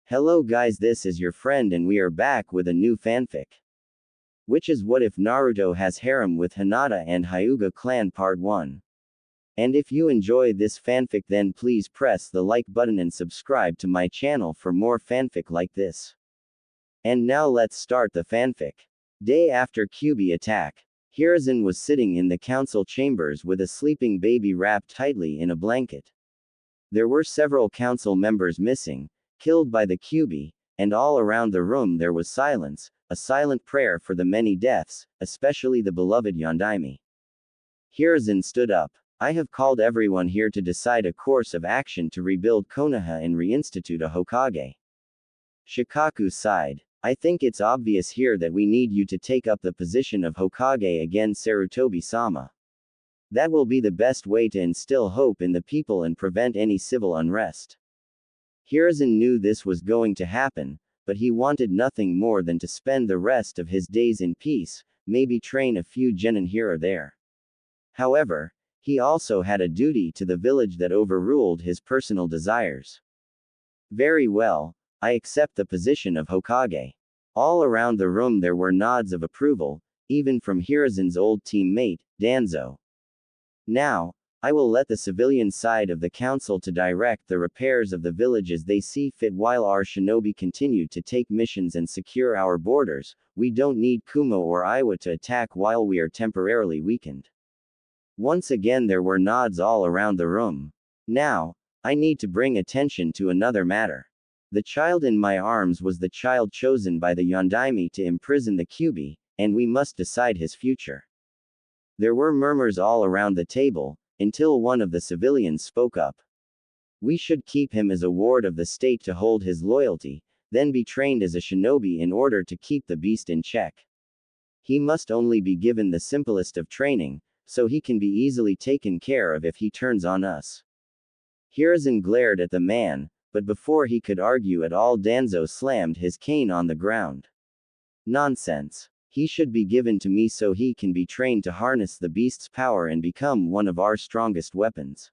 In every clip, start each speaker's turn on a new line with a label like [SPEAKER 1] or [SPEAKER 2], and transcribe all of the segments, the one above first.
[SPEAKER 1] Hello guys, this is your friend and we are back with a new fanfic. Which is What If Naruto Has Harem with Hinata and Hyuga Clan Part 1. And if you enjoy this fanfic then please press the like button and subscribe to my channel for more fanfic like this. And now let's start the fanfic. Day after Kyuubi attack. Hiruzen was sitting in the council chambers with a sleeping baby wrapped tightly in a blanket. There were several council members missing, killed by the Kyuubi, and all around the room there was silence, a silent prayer for the many deaths, especially the beloved Yondaime. Hiruzen stood up. I have called everyone here to decide a course of action to rebuild Konoha and reinstitute a Hokage. Shikaku sighed. I think it's obvious here that we need you to take up the position of Hokage again, Sarutobi-sama. That will be the best way to instill hope in the people and prevent any civil unrest. Hiruzen knew this was going to happen, but he wanted nothing more than to spend the rest of his days in peace, maybe train a few genin here or there. However, he also had a duty to the village that overruled his personal desires. Very well, I accept the position of Hokage. All around the room there were nods of approval, even from Hiruzen's old teammate, Danzo. Now, I will let the civilian side of the council to direct the repairs of the village as they see fit while our shinobi continue to take missions and secure our borders. We don't need Kumo or Iwa to attack while we are temporarily weakened. Once again there were nods all around the room. Now, I need to bring attention to another matter. The child in my arms was the child chosen by the Yondaime to imprison the Kyuubi, and we must decide his future. There were murmurs all around the table, until one of the civilians spoke up. We should keep him as a ward of the state to hold his loyalty, then be trained as a shinobi in order to keep the beast in check. He must only be given the simplest of training, so he can be easily taken care of if he turns on us. Hiruzen glared at the man, but before he could argue at all Danzo slammed his cane on the ground. Nonsense. He should be given to me so he can be trained to harness the beast's power and become one of our strongest weapons.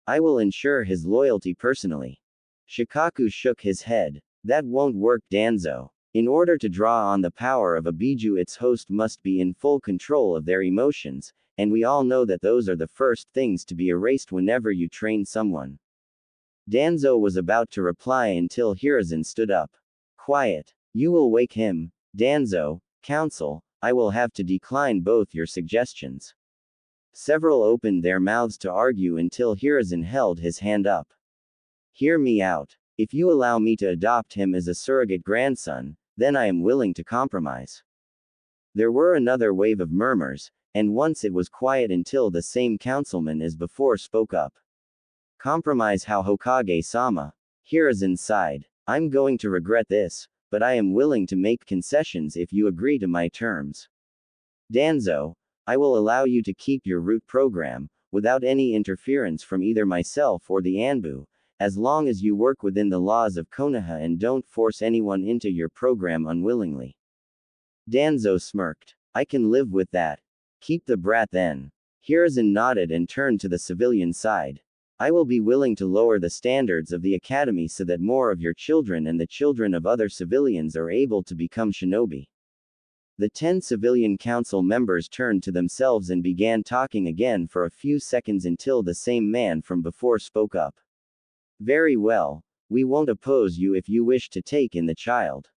[SPEAKER 1] I will ensure his loyalty personally. Shikaku shook his head. That won't work, Danzo. In order to draw on the power of a Biju, its host must be in full control of their emotions, and we all know that those are the first things to be erased whenever you train someone. Danzo was about to reply until Hiruzen stood up. Quiet. You will wake him, Danzo. Council, I will have to decline both your suggestions. Several opened their mouths to argue until Hiruzen held his hand up. Hear me out. If you allow me to adopt him as a surrogate grandson, then I am willing to compromise. There were another wave of murmurs, and once it was quiet until the same councilman as before spoke up. Compromise how, Hokage-sama? Hiruzen sighed. I'm going to regret this, but I am willing to make concessions if you agree to my terms. Danzo, I will allow you to keep your root program, without any interference from either myself or the Anbu, as long as you work within the laws of Konoha and don't force anyone into your program unwillingly. Danzo smirked. I can live with that. Keep the brat then. Hiruzen nodded and turned to the civilian side. I will be willing to lower the standards of the academy so that more of your children and the children of other civilians are able to become shinobi. The 10 civilian council members turned to themselves and began talking again for a few seconds until the same man from before spoke up. Very well, we won't oppose you if you wish to take in the child.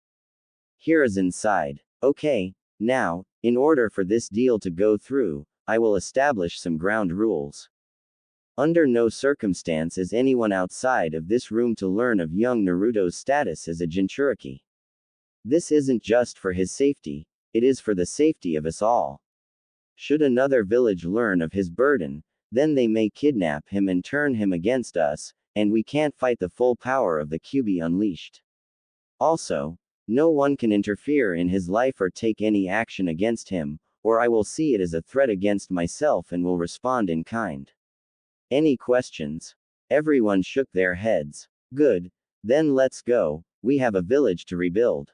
[SPEAKER 1] Hiruzen sighed. Okay, now, in order for this deal to go through, I will establish some ground rules. Under no circumstance is anyone outside of this room to learn of young Naruto's status as a Jinchuriki. This isn't just for his safety, it is for the safety of us all. Should another village learn of his burden, then they may kidnap him and turn him against us, and we can't fight the full power of the Kyuubi unleashed. Also, no one can interfere in his life or take any action against him, or I will see it as a threat against myself and will respond in kind. Any questions? Everyone shook their heads. Good. Then let's go, we have a village to rebuild.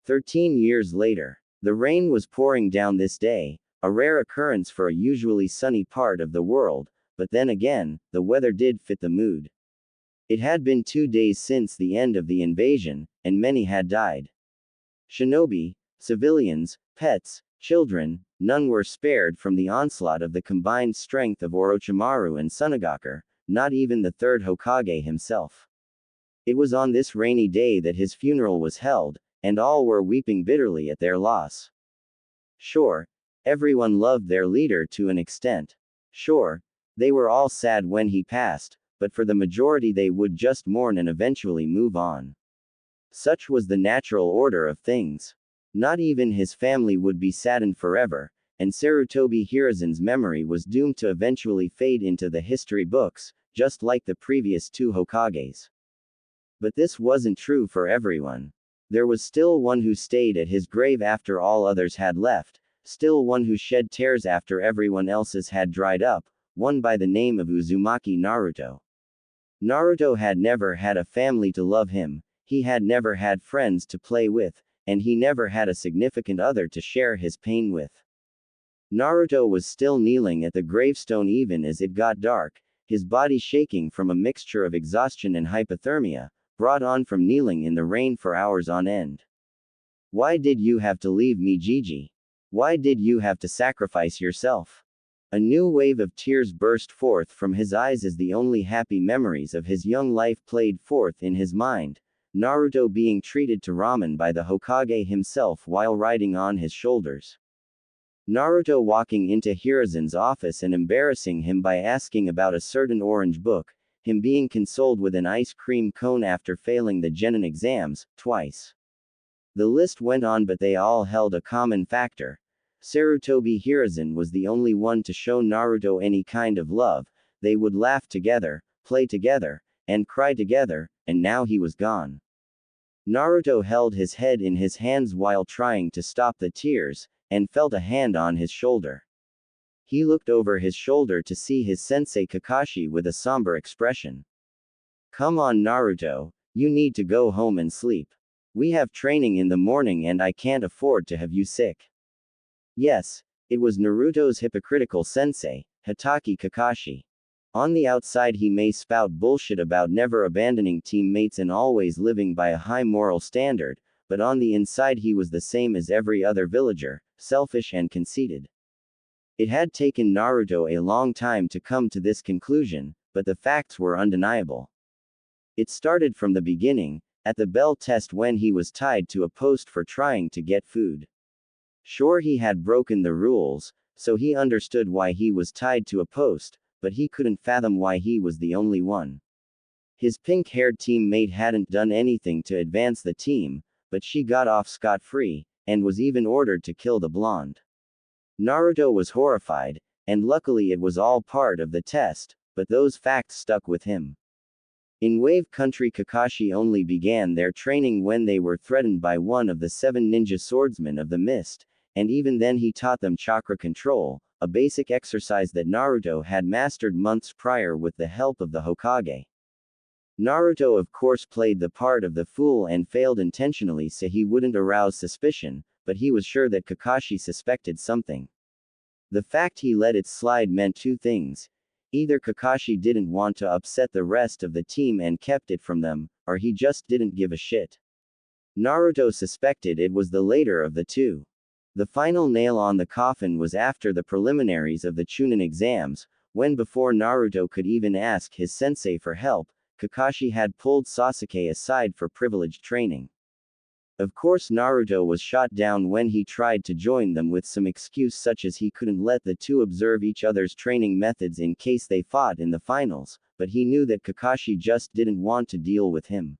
[SPEAKER 1] 13 years later. The rain was pouring down this day, a rare occurrence for a usually sunny part of the world, but then again, the weather did fit the mood. It had been 2 days since the end of the invasion, and many had died. Shinobi, civilians, pets, children, none were spared from the onslaught of the combined strength of Orochimaru and Tsunagakure, not even the third Hokage himself. It was on this rainy day that his funeral was held, and all were weeping bitterly at their loss. Sure, everyone loved their leader to an extent. Sure, they were all sad when he passed, but for the majority they would just mourn and eventually move on. Such was the natural order of things. Not even his family would be saddened forever, and Sarutobi Hiruzen's memory was doomed to eventually fade into the history books, just like the previous two Hokages. But this wasn't true for everyone. There was still one who stayed at his grave after all others had left, still one who shed tears after everyone else's had dried up, one by the name of Uzumaki Naruto. Naruto had never had a family to love him, he had never had friends to play with, and he never had a significant other to share his pain with. Naruto was still kneeling at the gravestone even as it got dark, his body shaking from a mixture of exhaustion and hypothermia, brought on from kneeling in the rain for hours on end. Why did you have to leave me, Gigi? Why did you have to sacrifice yourself? A new wave of tears burst forth from his eyes as the only happy memories of his young life played forth in his mind. Naruto being treated to ramen by the Hokage himself while riding on his shoulders. Naruto walking into Hiruzen's office and embarrassing him by asking about a certain orange book, him being consoled with an ice cream cone after failing the genin exams, twice. The list went on, but they all held a common factor. Sarutobi Hiruzen was the only one to show Naruto any kind of love. They would laugh together, play together, and cry together, and now he was gone. Naruto held his head in his hands while trying to stop the tears, and felt a hand on his shoulder. He looked over his shoulder to see his sensei Kakashi with a somber expression. Come on, Naruto, you need to go home and sleep. We have training in the morning and I can't afford to have you sick. Yes, it was Naruto's hypocritical sensei, Hitaki Kakashi. On the outside he may spout bullshit about never abandoning teammates and always living by a high moral standard, but on the inside he was the same as every other villager, selfish and conceited. It had taken Naruto a long time to come to this conclusion, but the facts were undeniable. It started from the beginning, at the bell test when he was tied to a post for trying to get food. Sure, he had broken the rules, so he understood why he was tied to a post, but he couldn't fathom why he was the only one. His pink-haired teammate hadn't done anything to advance the team, but she got off scot-free, and was even ordered to kill the blonde. Naruto was horrified, and luckily it was all part of the test, but those facts stuck with him. In Wave Country, Kakashi only began their training when they were threatened by one of the 7 ninja swordsmen of the mist, and even then he taught them chakra control, a basic exercise that Naruto had mastered months prior with the help of the Hokage. Naruto of course played the part of the fool and failed intentionally so he wouldn't arouse suspicion, but he was sure that Kakashi suspected something. The fact he let it slide meant two things. Either Kakashi didn't want to upset the rest of the team and kept it from them, or he just didn't give a shit. Naruto suspected it was the later of the two. The final nail on the coffin was after the preliminaries of the Chunin exams, when before Naruto could even ask his sensei for help, Kakashi had pulled Sasuke aside for privileged training. Of course Naruto was shot down when he tried to join them with some excuse such as he couldn't let the two observe each other's training methods in case they fought in the finals, but he knew that Kakashi just didn't want to deal with him.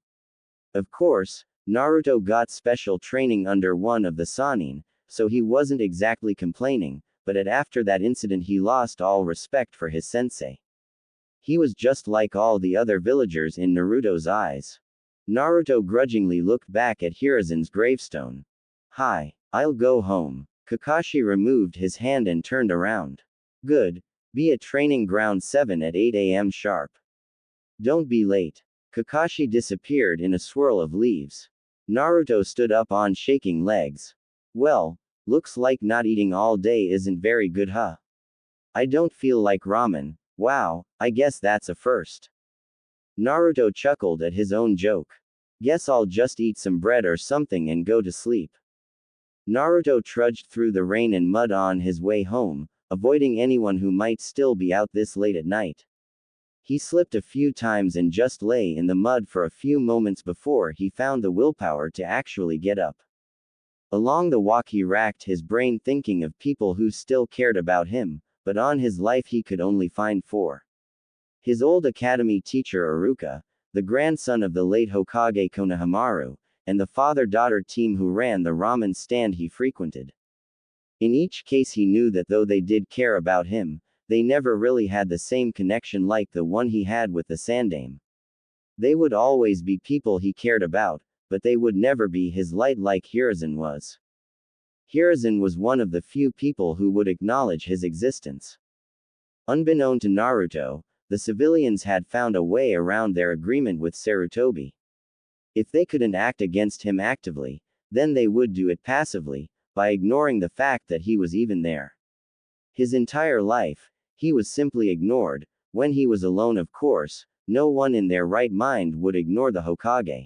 [SPEAKER 1] Of course, Naruto got special training under one of the Sannin, so he wasn't exactly complaining, but after that incident he lost all respect for his sensei. He was just like all the other villagers in Naruto's eyes. Naruto grudgingly looked back at Hiruzen's gravestone. Hi, I'll go home. Kakashi removed his hand and turned around. Good. Be at training ground 7 at 8 a.m. sharp. Don't be late. Kakashi disappeared in a swirl of leaves. Naruto stood up on shaking legs. Well, looks like not eating all day isn't very good, huh? I don't feel like ramen. Wow, I guess that's a first. Naruto chuckled at his own joke. Guess I'll just eat some bread or something and go to sleep. Naruto trudged through the rain and mud on his way home, avoiding anyone who might still be out this late at night. He slipped a few times and just lay in the mud for a few moments before he found the willpower to actually get up. Along the walk he racked his brain thinking of people who still cared about him, but on his life he could only find 4. His old academy teacher Iruka, the grandson of the late Hokage Konohamaru, and the father-daughter team who ran the ramen stand he frequented. In each case he knew that though they did care about him, they never really had the same connection like the one he had with the Sandaime. They would always be people he cared about, but they would never be his light like Hiruzen was. Hiruzen was one of the few people who would acknowledge his existence. Unbeknown to Naruto, the civilians had found a way around their agreement with Sarutobi. If they couldn't act against him actively, then they would do it passively, by ignoring the fact that he was even there. His entire life, he was simply ignored. When he was alone, of course, no one in their right mind would ignore the Hokage.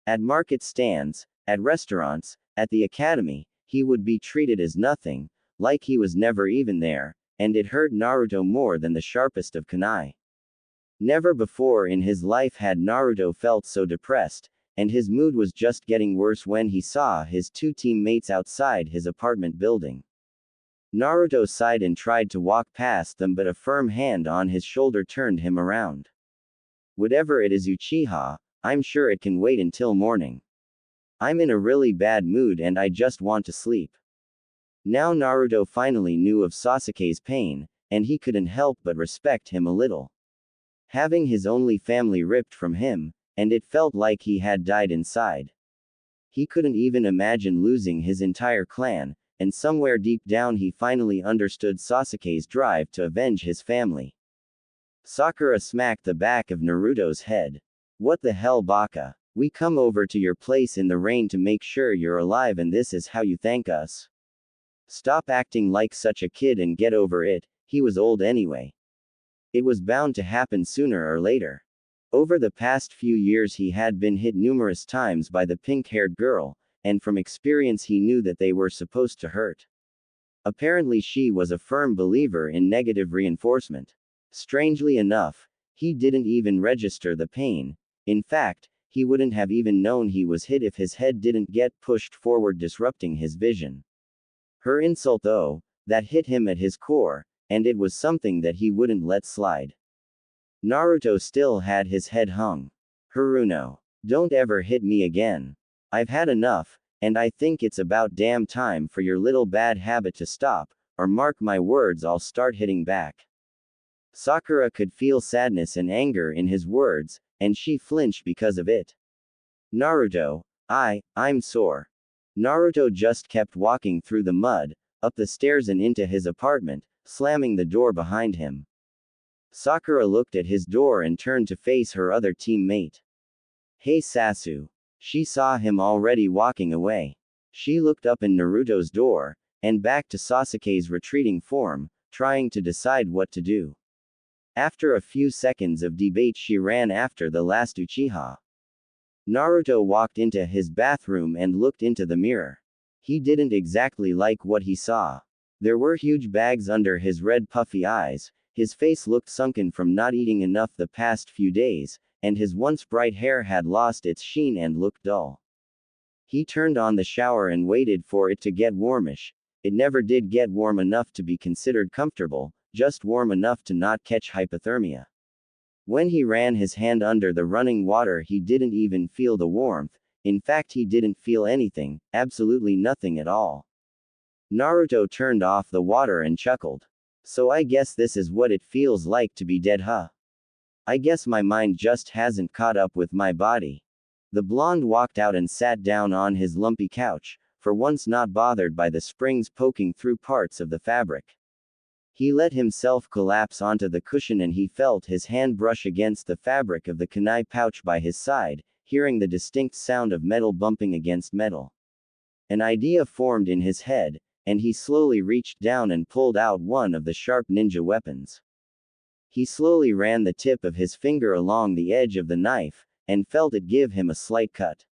[SPEAKER 1] At market stands, at restaurants, at the academy, he would be treated as nothing, like he was never even there, and it hurt Naruto more than the sharpest of kunai. Never before in his life had Naruto felt so depressed, and his mood was just getting worse when he saw his 2 teammates outside his apartment building. Naruto sighed and tried to walk past them, but a firm hand on his shoulder turned him around. Whatever it is, Uchiha, I'm sure it can wait until morning. I'm in a really bad mood and I just want to sleep. Now Naruto finally knew of Sasuke's pain, and he couldn't help but respect him a little. Having his only family ripped from him, and it felt like he had died inside. He couldn't even imagine losing his entire clan, and somewhere deep down he finally understood Sasuke's drive to avenge his family. Sakura smacked the back of Naruto's head. What the hell, Baka? We come over to your place in the rain to make sure you're alive and this is how you thank us? Stop acting like such a kid and get over it, he was old anyway. It was bound to happen sooner or later. Over the past few years he had been hit numerous times by the pink-haired girl, and from experience he knew that they were supposed to hurt. Apparently she was a firm believer in negative reinforcement. Strangely enough, he didn't even register the pain. In fact, he wouldn't have even known he was hit if his head didn't get pushed forward, disrupting his vision. Her insult, though, that hit him at his core, and it was something that he wouldn't let slide. Naruto still had his head hung. Haruno, don't ever hit me again. I've had enough, and I think it's about damn time for your little bad habit to stop, or mark my words, I'll start hitting back. Sakura could feel sadness and anger in his words, and she flinched because of it. Naruto, I'm sore. Naruto just kept walking through the mud, up the stairs and into his apartment, slamming the door behind him. Sakura looked at his door and turned to face her other teammate. Hey Sasu. She saw him already walking away. She looked up in Naruto's door, and back to Sasuke's retreating form, trying to decide what to do. After a few seconds of debate she ran after the last Uchiha. Naruto walked into his bathroom and looked into the mirror. He didn't exactly like what he saw. There were huge bags under his red puffy eyes, his face looked sunken from not eating enough the past few days, and his once bright hair had lost its sheen and looked dull. He turned on the shower and waited for it to get warmish. It never did get warm enough to be considered comfortable, just warm enough to not catch hypothermia. When he ran his hand under the running water he didn't even feel the warmth. In fact he didn't feel anything, absolutely nothing at all. Naruto turned off the water and chuckled. So I guess this is what it feels like to be dead, huh? I guess my mind just hasn't caught up with my body. The blonde walked out and sat down on his lumpy couch, for once not bothered by the springs poking through parts of the fabric. He let himself collapse onto the cushion and he felt his hand brush against the fabric of the kunai pouch by his side, hearing the distinct sound of metal bumping against metal. An idea formed in his head, and he slowly reached down and pulled out one of the sharp ninja weapons. He slowly ran the tip of his finger along the edge of the knife, and felt it give him a slight cut.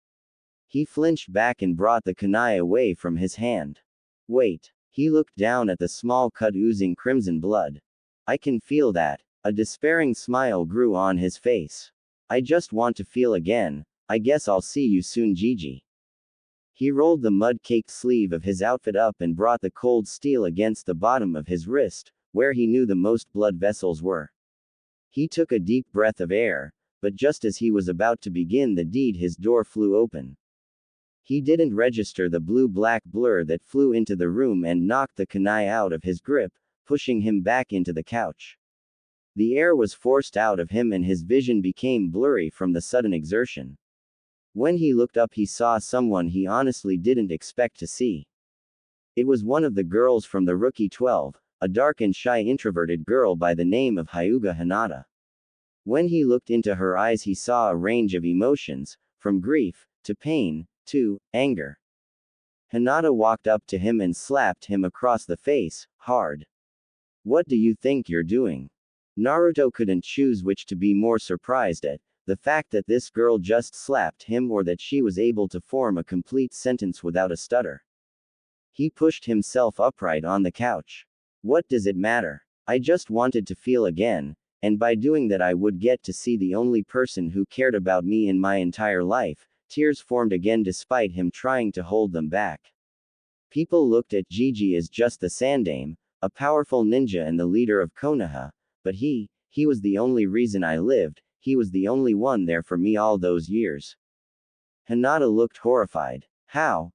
[SPEAKER 1] He flinched back and brought the kunai away from his hand. Wait. He looked down at the small cut oozing crimson blood. I can feel that. A despairing smile grew on his face. I just want to feel again. I guess I'll see you soon, Gigi. He rolled the mud-caked sleeve of his outfit up and brought the cold steel against the bottom of his wrist, where he knew the most blood vessels were. He took a deep breath of air, but just as he was about to begin the deed, his door flew open. He didn't register the blue-black blur that flew into the room and knocked the kunai out of his grip, pushing him back into the couch. The air was forced out of him and his vision became blurry from the sudden exertion. When he looked up, he saw someone he honestly didn't expect to see. It was one of the girls from the Rookie 12, a dark and shy introverted girl by the name of Hyuga Hinata. When he looked into her eyes, he saw a range of emotions, from grief, to pain, to anger. Hinata walked up to him and slapped him across the face, hard. What do you think you're doing? Naruto couldn't choose which to be more surprised at, the fact that this girl just slapped him or that she was able to form a complete sentence without a stutter. He pushed himself upright on the couch. What does it matter? I just wanted to feel again, and by doing that I would get to see the only person who cared about me in my entire life. Tears formed again despite him trying to hold them back. People looked at Gigi as just the Sandame, a powerful ninja and the leader of Konoha, but he was the only reason I lived, he was the only one there for me all those years. Hinata looked horrified. How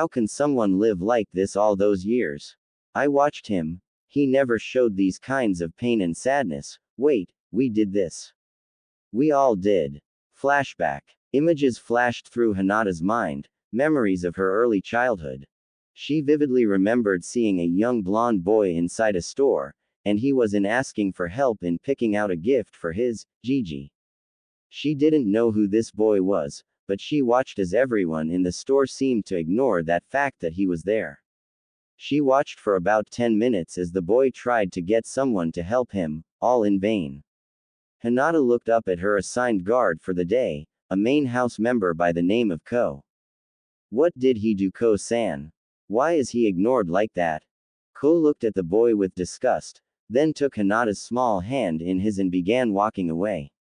[SPEAKER 1] can someone live like this all those years? I watched him. He never showed these kinds of pain and sadness. Wait, we did this. We all did. Flashback. Images flashed through Hinata's mind, memories of her early childhood. She vividly remembered seeing a young blonde boy inside a store, and he was asking for help in picking out a gift for his Gigi. She didn't know who this boy was, but she watched as everyone in the store seemed to ignore that fact that he was there. She watched for about 10 minutes as the boy tried to get someone to help him, all in vain. Hinata looked up at her assigned guard for the day, a main house member by the name of Ko. What did he do, Ko-san? Why is he ignored like that? Ko looked at the boy with disgust, then took Hinata's small hand in his and began walking away.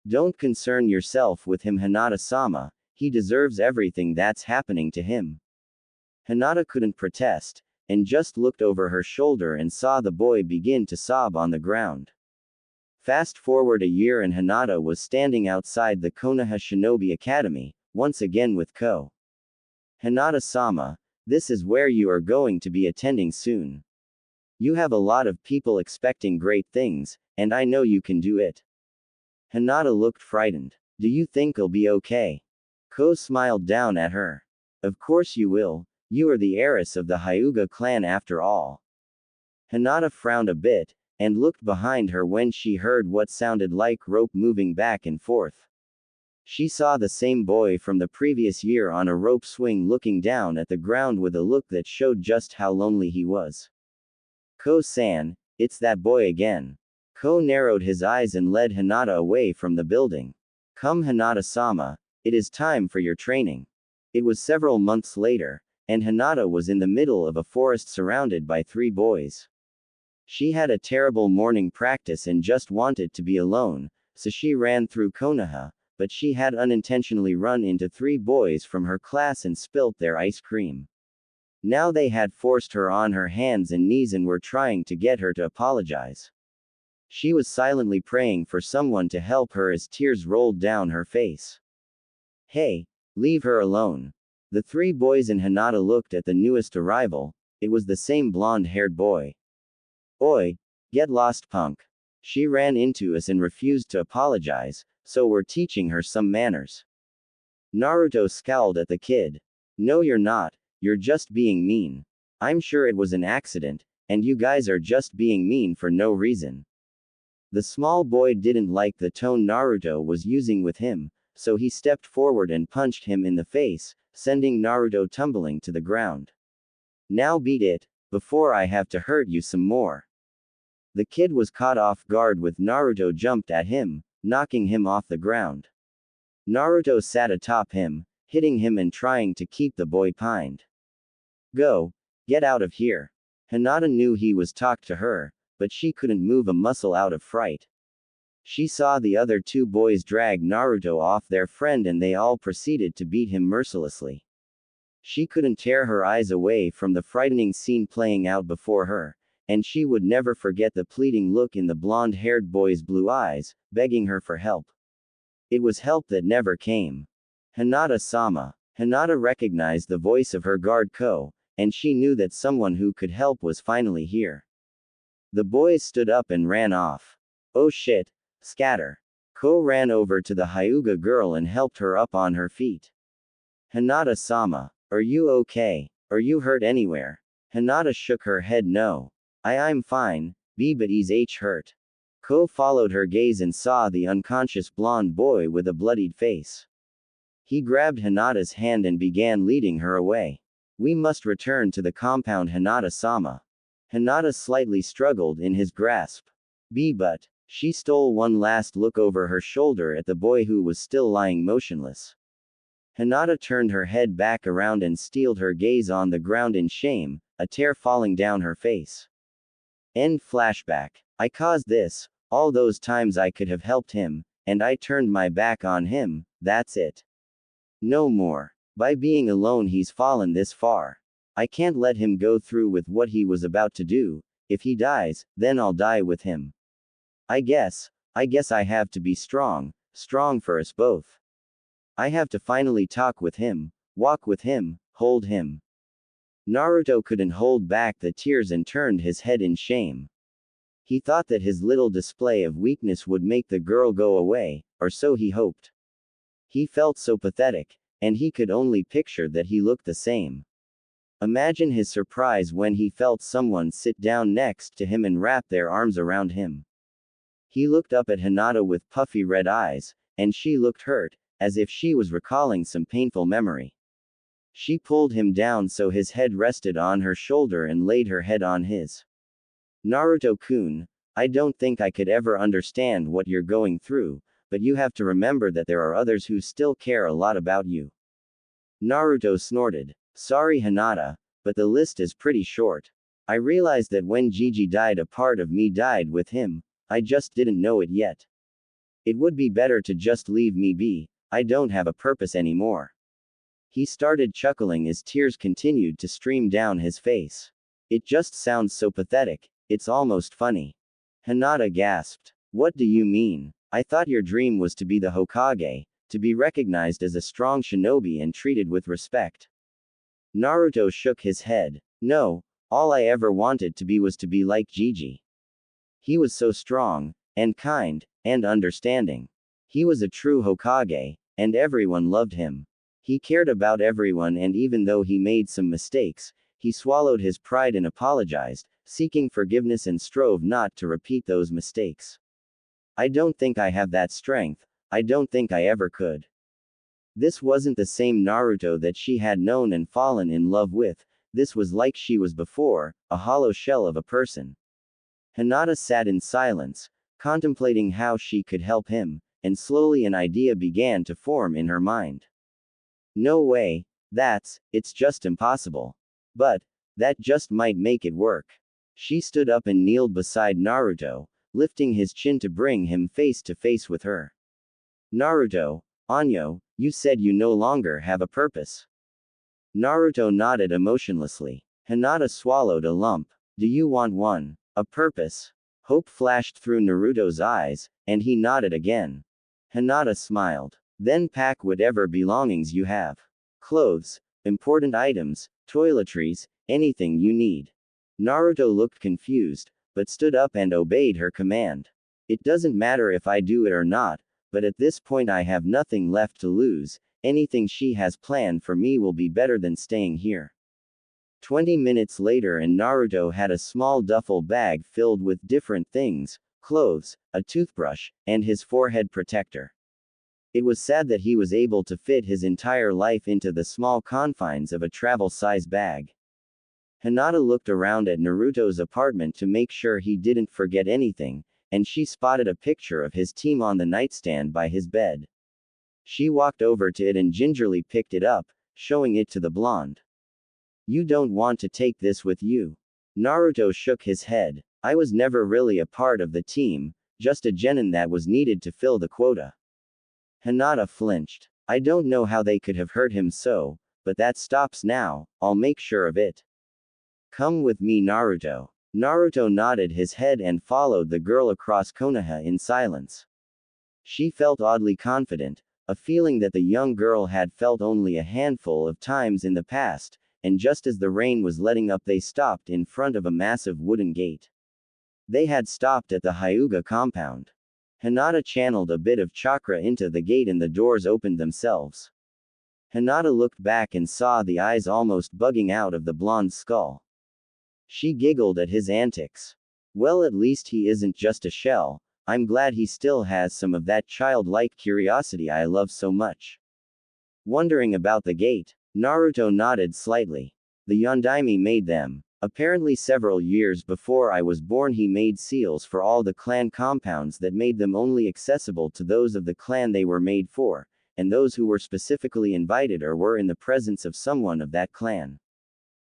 [SPEAKER 1] Don't concern yourself with him, Hinata-sama, he deserves everything that's happening to him. Hinata couldn't protest, and just looked over her shoulder and saw the boy begin to sob on the ground. Fast forward a year and Hinata was standing outside the Konoha Shinobi Academy, once again with Ko. Hinata-sama, this is where you are going to be attending soon. You have a lot of people expecting great things, and I know you can do it. Hinata looked frightened. Do you think I'll be okay? Ko smiled down at her. Of course you will, you are the heiress of the Hyuga clan after all. Hinata frowned a bit, and looked behind her when she heard what sounded like rope moving back and forth. She saw the same boy from the previous year on a rope swing looking down at the ground with a look that showed just how lonely he was. Ko-san, it's that boy again. Ko narrowed his eyes and led Hinata away from the building. Come, Hinata-sama, it is time for your training. It was several months later, and Hinata was in the middle of a forest surrounded by 3 boys. She had a terrible morning practice and just wanted to be alone, so she ran through Konoha, but she had unintentionally run into 3 boys from her class and spilt their ice cream. Now they had forced her on her hands and knees and were trying to get her to apologize. She was silently praying for someone to help her as tears rolled down her face. Hey, leave her alone. The 3 boys and Hinata looked at the newest arrival. It was the same blonde-haired boy. Oi, get lost, punk. She ran into us and refused to apologize, so we're teaching her some manners. Naruto scowled at the kid. No, you're not, you're just being mean. I'm sure it was an accident, and you guys are just being mean for no reason. The small boy didn't like the tone Naruto was using with him, so he stepped forward and punched him in the face, sending Naruto tumbling to the ground. Now beat it, before I have to hurt you some more. The kid was caught off guard with Naruto jumped at him, knocking him off the ground. Naruto sat atop him, hitting him and trying to keep the boy pinned. Go. Get out of here. Hinata knew he was talked to her, but she couldn't move a muscle out of fright. She saw the other two boys drag Naruto off their friend and they all proceeded to beat him mercilessly. She couldn't tear her eyes away from the frightening scene playing out before her, and she would never forget the pleading look in the blonde-haired boy's blue eyes, begging her for help. It was help that never came. Hinata-sama. Hinata recognized the voice of her guard Ko, and she knew that someone who could help was finally here. The boys stood up and ran off. Oh shit. Scatter. Ko ran over to the Hyuga girl and helped her up on her feet. Hinata-sama. Are you okay? Are you hurt anywhere? Hinata shook her head no. I'm fine, but he's hurt. Ko followed her gaze and saw the unconscious blonde boy with a bloodied face. He grabbed Hinata's hand and began leading her away. We must return to the compound Hinata-sama. Hinata slightly struggled in his grasp. But, she stole one last look over her shoulder at the boy who was still lying motionless. Hinata turned her head back around and steeled her gaze on the ground in shame, a tear falling down her face. End flashback. I caused this, all those times I could have helped him, and I turned my back on him, that's it. No more. By being alone he's fallen this far. I can't let him go through with what he was about to do. If he dies, then I'll die with him. I guess I have to be strong for us both. I have to finally talk with him, walk with him, hold him. Naruto couldn't hold back the tears and turned his head in shame. He thought that his little display of weakness would make the girl go away, or so he hoped. He felt so pathetic, and he could only picture that he looked the same. Imagine his surprise when he felt someone sit down next to him and wrap their arms around him. He looked up at Hinata with puffy red eyes, and she looked hurt, as if she was recalling some painful memory. She pulled him down so his head rested on her shoulder and laid her head on his. Naruto-kun, I don't think I could ever understand what you're going through, but you have to remember that there are others who still care a lot about you. Naruto snorted. Sorry Hinata, but the list is pretty short. I realized that when Gigi died a part of me died with him, I just didn't know it yet. It would be better to just leave me be, I don't have a purpose anymore. He started chuckling as tears continued to stream down his face. It just sounds so pathetic, it's almost funny. Hinata gasped. What do you mean? I thought your dream was to be the Hokage, to be recognized as a strong shinobi and treated with respect. Naruto shook his head. No, all I ever wanted to be was to be like Gigi. He was so strong, and kind, and understanding. He was a true Hokage, and everyone loved him. He cared about everyone and even though he made some mistakes, he swallowed his pride and apologized, seeking forgiveness and strove not to repeat those mistakes. I don't think I have that strength, I don't think I ever could. This wasn't the same Naruto that she had known and fallen in love with, this was like she was before, a hollow shell of a person. Hinata sat in silence, contemplating how she could help him, and slowly an idea began to form in her mind. No way, it's just impossible. But, that just might make it work. She stood up and kneeled beside Naruto, lifting his chin to bring him face to face with her. Naruto, Anyo, you said you no longer have a purpose. Naruto nodded emotionlessly. Hinata swallowed a lump. Do you want one? A purpose? Hope flashed through Naruto's eyes, and he nodded again. Hinata smiled. Then pack whatever belongings you have. Clothes, important items, toiletries, anything you need. Naruto looked confused, but stood up and obeyed her command. It doesn't matter if I do it or not, but at this point I have nothing left to lose, anything she has planned for me will be better than staying here. 20 minutes later and Naruto had a small duffel bag filled with different things, clothes, a toothbrush, and his forehead protector. It was sad that he was able to fit his entire life into the small confines of a travel-size bag. Hinata looked around at Naruto's apartment to make sure he didn't forget anything, and she spotted a picture of his team on the nightstand by his bed. She walked over to it and gingerly picked it up, showing it to the blonde. You don't want to take this with you? Naruto shook his head. I was never really a part of the team, just a genin that was needed to fill the quota. Hinata flinched. I don't know how they could have hurt him so, but that stops now, I'll make sure of it. Come with me, Naruto. Naruto nodded his head and followed the girl across Konoha in silence. She felt oddly confident, a feeling that the young girl had felt only a handful of times in the past, and just as the rain was letting up they stopped in front of a massive wooden gate. They had stopped at the Hyuga compound. Hinata channeled a bit of chakra into the gate and the doors opened themselves. Hinata looked back and saw the eyes almost bugging out of the blonde's skull. She giggled at his antics. Well, at least he isn't just a shell. I'm glad he still has some of that childlike curiosity I love so much. Wondering about the gate, Naruto nodded slightly. The Yondaime made them. Apparently several years before I was born he made seals for all the clan compounds that made them only accessible to those of the clan they were made for, and those who were specifically invited or were in the presence of someone of that clan.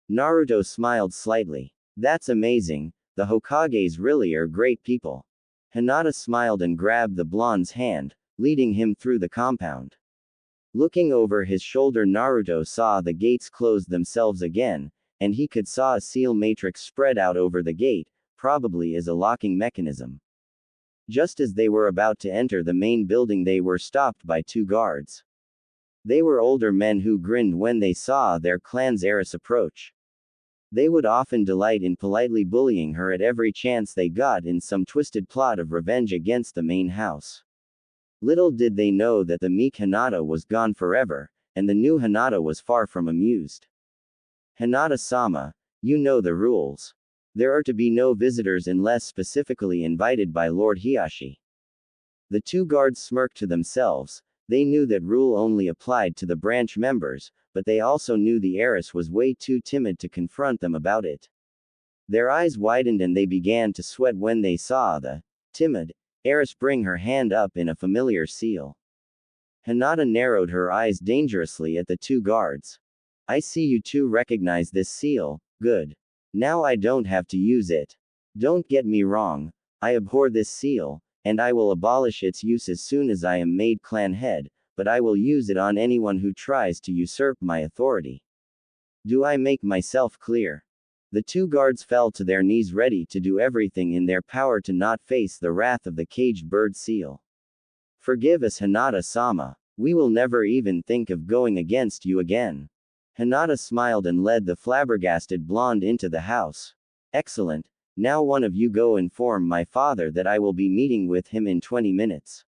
[SPEAKER 1] Naruto smiled slightly. That's amazing, the Hokages really are great people. Hinata smiled and grabbed the blonde's hand, leading him through the compound. Looking over his shoulder, Naruto saw the gates close themselves again, and he could saw a seal matrix spread out over the gate, probably as a locking mechanism. Just as they were about to enter the main building they were stopped by two guards. They were older men who grinned when they saw their clan's heiress approach. They would often delight in politely bullying her at every chance they got in some twisted plot of revenge against the main house. Little did they know that the meek Hinata was gone forever, and the new Hinata was far from amused. Hinata-sama, you know the rules. There are to be no visitors unless specifically invited by Lord Hiashi. The two guards smirked to themselves. They knew that rule only applied to the branch members, but they also knew the heiress was way too timid to confront them about it. Their eyes widened and they began to sweat when they saw the timid heiress bring her hand up in a familiar seal. Hinata narrowed her eyes dangerously at the two guards. I see you two recognize this seal, good. Now I don't have to use it. Don't get me wrong, I abhor this seal, and I will abolish its use as soon as I am made clan head, but I will use it on anyone who tries to usurp my authority. Do I make myself clear? The two guards fell to their knees ready to do everything in their power to not face the wrath of the caged bird seal. Forgive us, Hinata-sama. We will never even think of going against you again. Hinata smiled and led the flabbergasted blonde into the house. Excellent. Now one of you go inform my father that I will be meeting with him in 20 minutes.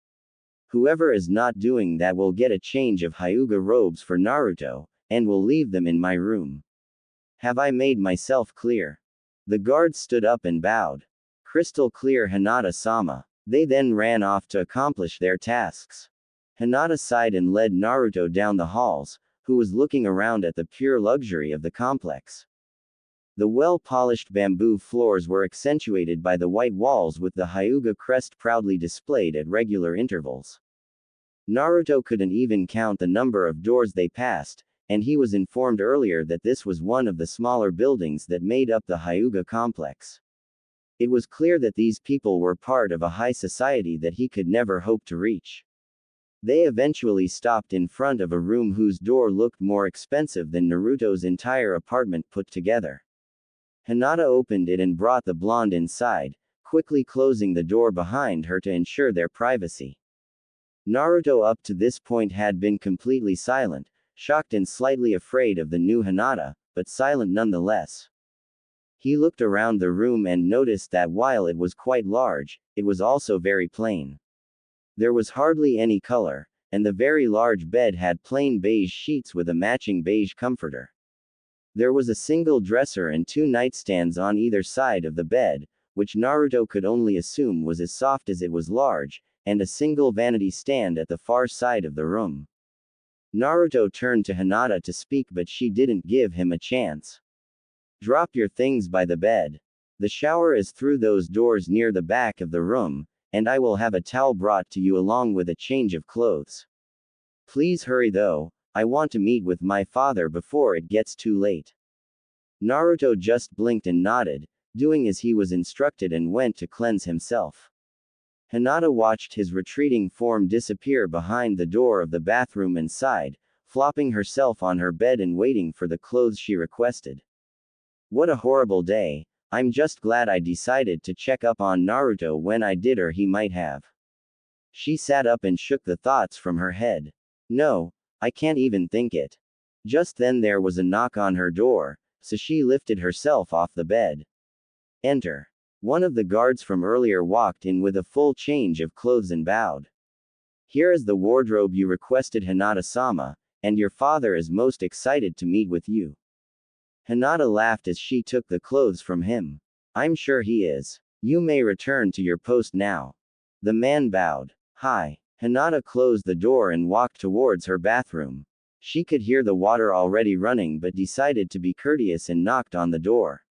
[SPEAKER 1] Whoever is not doing that will get a change of Hyuga robes for Naruto, and will leave them in my room. Have I made myself clear? The guards stood up and bowed. Crystal clear, Hinata-sama. They then ran off to accomplish their tasks. Hinata sighed and led Naruto down the halls, who was looking around at the pure luxury of the complex. The well-polished bamboo floors were accentuated by the white walls with the Hyuga crest proudly displayed at regular intervals. Naruto couldn't even count the number of doors they passed, and he was informed earlier that this was one of the smaller buildings that made up the Hyuga complex. It was clear that these people were part of a high society that he could never hope to reach. They eventually stopped in front of a room whose door looked more expensive than Naruto's entire apartment put together. Hinata opened it and brought the blonde inside, quickly closing the door behind her to ensure their privacy. Naruto up to this point had been completely silent, shocked and slightly afraid of the new Hinata, but silent nonetheless. He looked around the room and noticed that while it was quite large, it was also very plain. There was hardly any color, and the very large bed had plain beige sheets with a matching beige comforter. There was a single dresser and two nightstands on either side of the bed, which Naruto could only assume was as soft as it was large, and a single vanity stand at the far side of the room. Naruto turned to Hinata to speak, but she didn't give him a chance. Drop your things by the bed. The shower is through those doors near the back of the room, and I will have a towel brought to you along with a change of clothes. Please hurry though, I want to meet with my father before it gets too late. Naruto just blinked and nodded, doing as he was instructed and went to cleanse himself. Hinata watched his retreating form disappear behind the door of the bathroom and sighed, flopping herself on her bed and waiting for the clothes she requested. What a horrible day. I'm just glad I decided to check up on Naruto when I did, or he might have. She sat up and shook the thoughts from her head. No, I can't even think it. Just then there was a knock on her door, so she lifted herself off the bed. Enter. One of the guards from earlier walked in with a full change of clothes and bowed. Here is the wardrobe you requested, Hinata-sama, and your father is most excited to meet with you. Hinata laughed as she took the clothes from him. I'm sure he is. You may return to your post now. The man bowed. Hi. Hinata closed the door and walked towards her bathroom. She could hear the water already running but decided to be courteous and knocked on the door.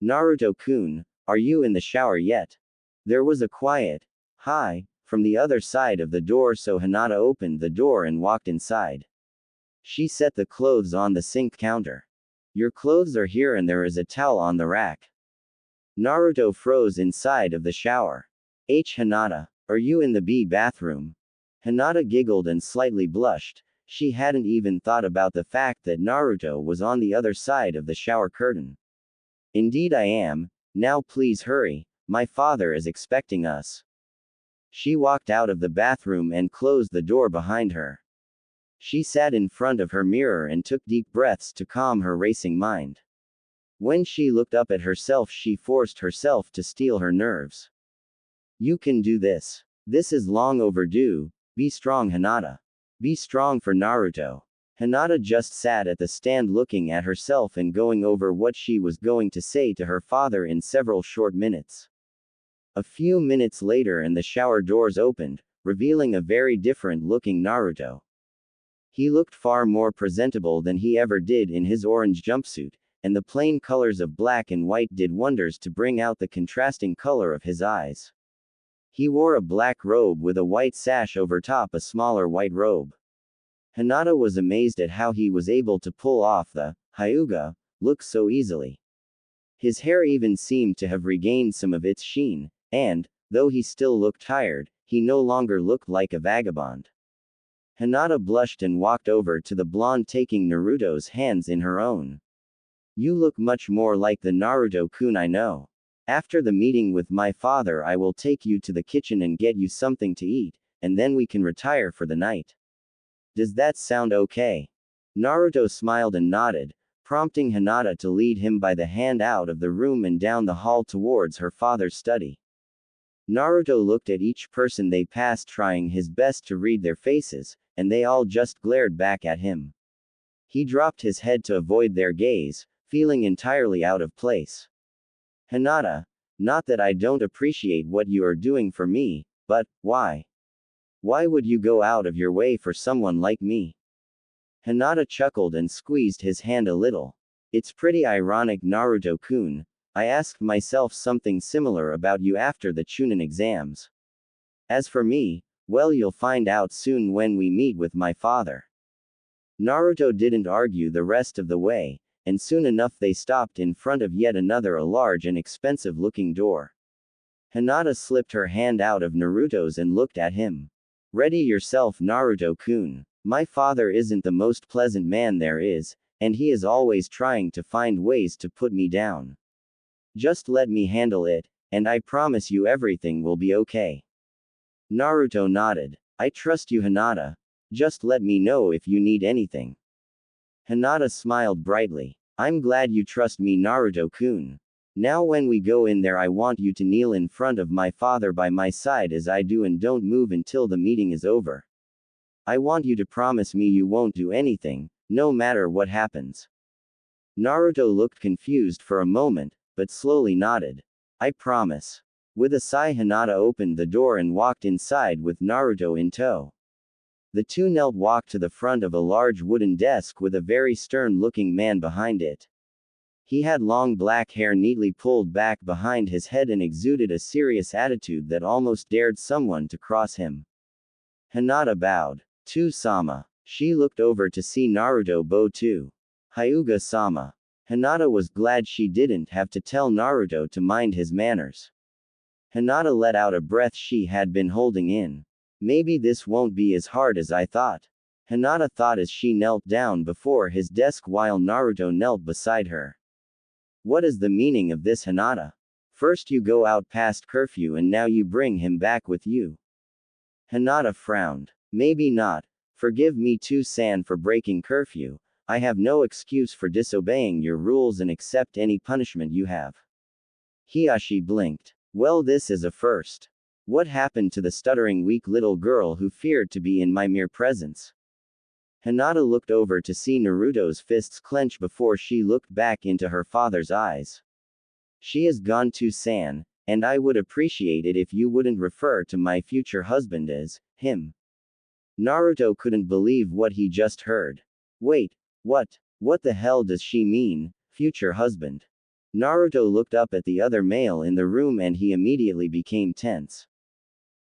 [SPEAKER 1] Naruto-kun, are you in the shower yet? There was a quiet, hi, from the other side of the door, so Hinata opened the door and walked inside. She set the clothes on the sink counter. Your clothes are here and there is a towel on the rack. Naruto froze inside of the shower. Hinata, are you in the B bathroom? Hinata giggled and slightly blushed. She hadn't even thought about the fact that Naruto was on the other side of the shower curtain. Indeed I am. Now please hurry. My father is expecting us. She walked out of the bathroom and closed the door behind her. She sat in front of her mirror and took deep breaths to calm her racing mind. When she looked up at herself, she forced herself to steel her nerves. You can do this. This is long overdue. Be strong, Hinata. Be strong for Naruto. Hinata just sat at the stand looking at herself and going over what she was going to say to her father in several short minutes. A few minutes later and the shower doors opened, revealing a very different looking Naruto. He looked far more presentable than he ever did in his orange jumpsuit, and the plain colors of black and white did wonders to bring out the contrasting color of his eyes. He wore a black robe with a white sash over top a smaller white robe. Hinata was amazed at how he was able to pull off the Hyuga look so easily. His hair even seemed to have regained some of its sheen, and, though he still looked tired, he no longer looked like a vagabond. Hinata blushed and walked over to the blonde, taking Naruto's hands in her own. You look much more like the Naruto-kun I know. After the meeting with my father, I will take you to the kitchen and get you something to eat, and then we can retire for the night. Does that sound okay? Naruto smiled and nodded, prompting Hinata to lead him by the hand out of the room and down the hall towards her father's study. Naruto looked at each person they passed, trying his best to read their faces, and they all just glared back at him. He dropped his head to avoid their gaze, feeling entirely out of place. Hinata, not that I don't appreciate what you are doing for me, but, why? Why would you go out of your way for someone like me? Hinata chuckled and squeezed his hand a little. It's pretty ironic, Naruto-kun. I asked myself something similar about you after the Chunin exams. As for me, well, you'll find out soon when we meet with my father. Naruto didn't argue the rest of the way, and soon enough they stopped in front of yet another a large and expensive-looking door. Hinata slipped her hand out of Naruto's and looked at him. Ready yourself, Naruto-kun. My father isn't the most pleasant man there is, and he is always trying to find ways to put me down. Just let me handle it, and I promise you everything will be okay. Naruto nodded. I trust you, Hinata. Just let me know if you need anything. Hinata smiled brightly. I'm glad you trust me, Naruto-kun. Now when we go in there, I want you to kneel in front of my father by my side as I do, and don't move until the meeting is over. I want you to promise me you won't do anything, no matter what happens. Naruto looked confused for a moment, but slowly nodded. I promise. With a sigh, Hinata opened the door and walked inside with Naruto in tow. The two walked to the front of a large wooden desk with a very stern-looking man behind it. He had long black hair neatly pulled back behind his head and exuded a serious attitude that almost dared someone to cross him. Hinata bowed. To-sama. She looked over to see Naruto bow too. Hyuga-sama. Hinata was glad she didn't have to tell Naruto to mind his manners. Hinata let out a breath she had been holding in. Maybe this won't be as hard as I thought. Hinata thought as she knelt down before his desk while Naruto knelt beside her. What is the meaning of this, Hinata? First you go out past curfew and now you bring him back with you. Hinata frowned. Maybe not. Forgive me To-san for breaking curfew. I have no excuse for disobeying your rules and accept any punishment you have. Hiashi blinked. Well, this is a first. What happened to the stuttering weak little girl who feared to be in my mere presence? Hinata looked over to see Naruto's fists clench before she looked back into her father's eyes. She is gone To-san, and I would appreciate it if you wouldn't refer to my future husband as him. Naruto couldn't believe what he just heard. Wait, what? What the hell does she mean, future husband? Naruto looked up at the other male in the room and he immediately became tense.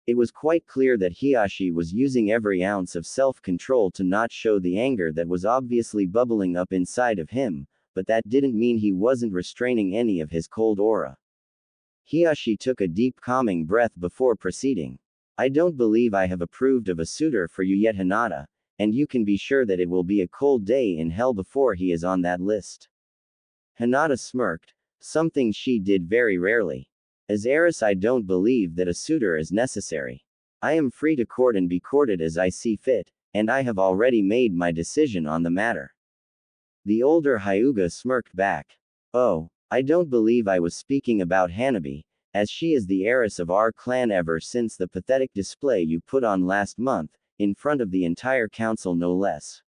[SPEAKER 1] It was quite clear that Hiashi was using every ounce of self-control to not show the anger that was obviously bubbling up inside of him, but that didn't mean he wasn't restraining any of his cold aura. Hiashi took a deep calming breath before proceeding. I don't believe I have approved of a suitor for you yet, Hinata, and you can be sure that it will be a cold day in hell before he is on that list. Hinata smirked, something she did very rarely. As heiress, I don't believe that a suitor is necessary. I am free to court and be courted as I see fit, and I have already made my decision on the matter. The older Hyuga smirked back. Oh, I don't believe I was speaking about Hanabi, as she is the heiress of our clan ever since the pathetic display you put on last month, in front of the entire council no less.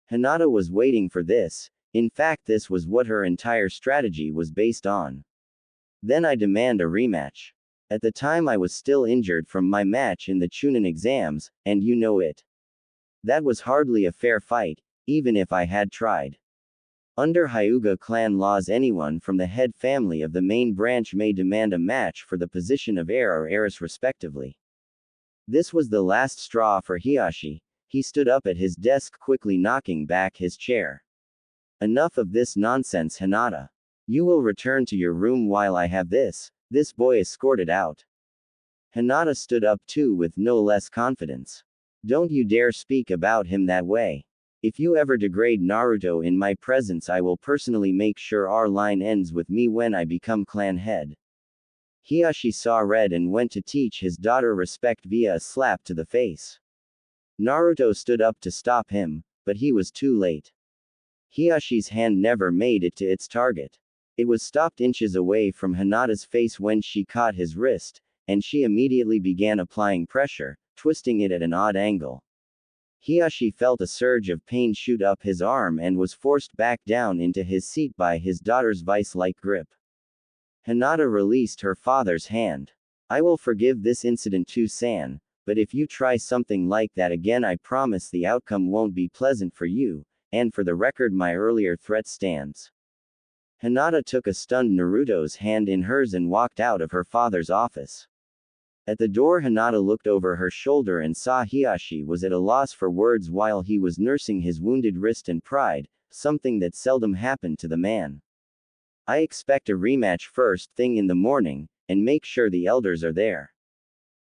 [SPEAKER 1] Hinata was waiting for this. In fact, this was what her entire strategy was based on. Then I demand a rematch. At the time I was still injured from my match in the Chunin exams, and you know it. That was hardly a fair fight, even if I had tried. Under Hyuga clan laws, anyone from the head family of the main branch may demand a match for the position of heir or heiress respectively. This was the last straw for Hiashi. He stood up at his desk, quickly knocking back his chair. Enough of this nonsense, Hinata. You will return to your room while I have this boy escorted out. Hinata stood up too with no less confidence. Don't you dare speak about him that way. If you ever degrade Naruto in my presence, I will personally make sure our line ends with me when I become clan head. Hiashi saw red and went to teach his daughter respect via a slap to the face. Naruto stood up to stop him, but he was too late. Hiyashi's hand never made it to its target. It was stopped inches away from Hinata's face when she caught his wrist, and she immediately began applying pressure, twisting it at an odd angle. Hiashi felt a surge of pain shoot up his arm and was forced back down into his seat by his daughter's vice-like grip. Hinata released her father's hand. I will forgive this incident To-san, but if you try something like that again, I promise the outcome won't be pleasant for you, and for the record, my earlier threat stands. Hinata took a stunned Naruto's hand in hers and walked out of her father's office. At the door, Hinata looked over her shoulder and saw Hiashi was at a loss for words while he was nursing his wounded wrist and pride, something that seldom happened to the man. I expect a rematch first thing in the morning, and make sure the elders are there.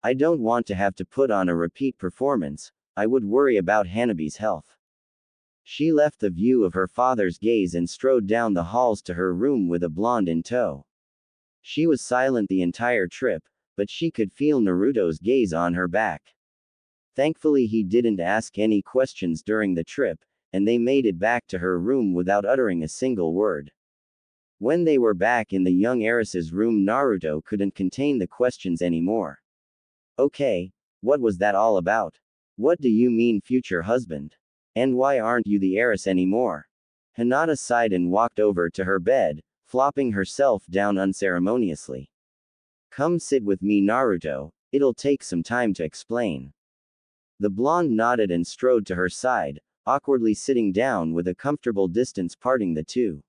[SPEAKER 1] I don't want to have to put on a repeat performance. I would worry about Hanabi's health. She left the view of her father's gaze and strode down the halls to her room with a blonde in tow. She was silent the entire trip, but she could feel Naruto's gaze on her back. Thankfully, he didn't ask any questions during the trip, and they made it back to her room without uttering a single word. When they were back in the young heiress's room, Naruto couldn't contain the questions anymore. Okay, what was that all about? What do you mean, future husband? And why aren't you the heiress anymore? Hinata sighed and walked over to her bed, flopping herself down unceremoniously. Come sit with me, Naruto, it'll take some time to explain. The blonde nodded and strode to her side, awkwardly sitting down with a comfortable distance parting the two.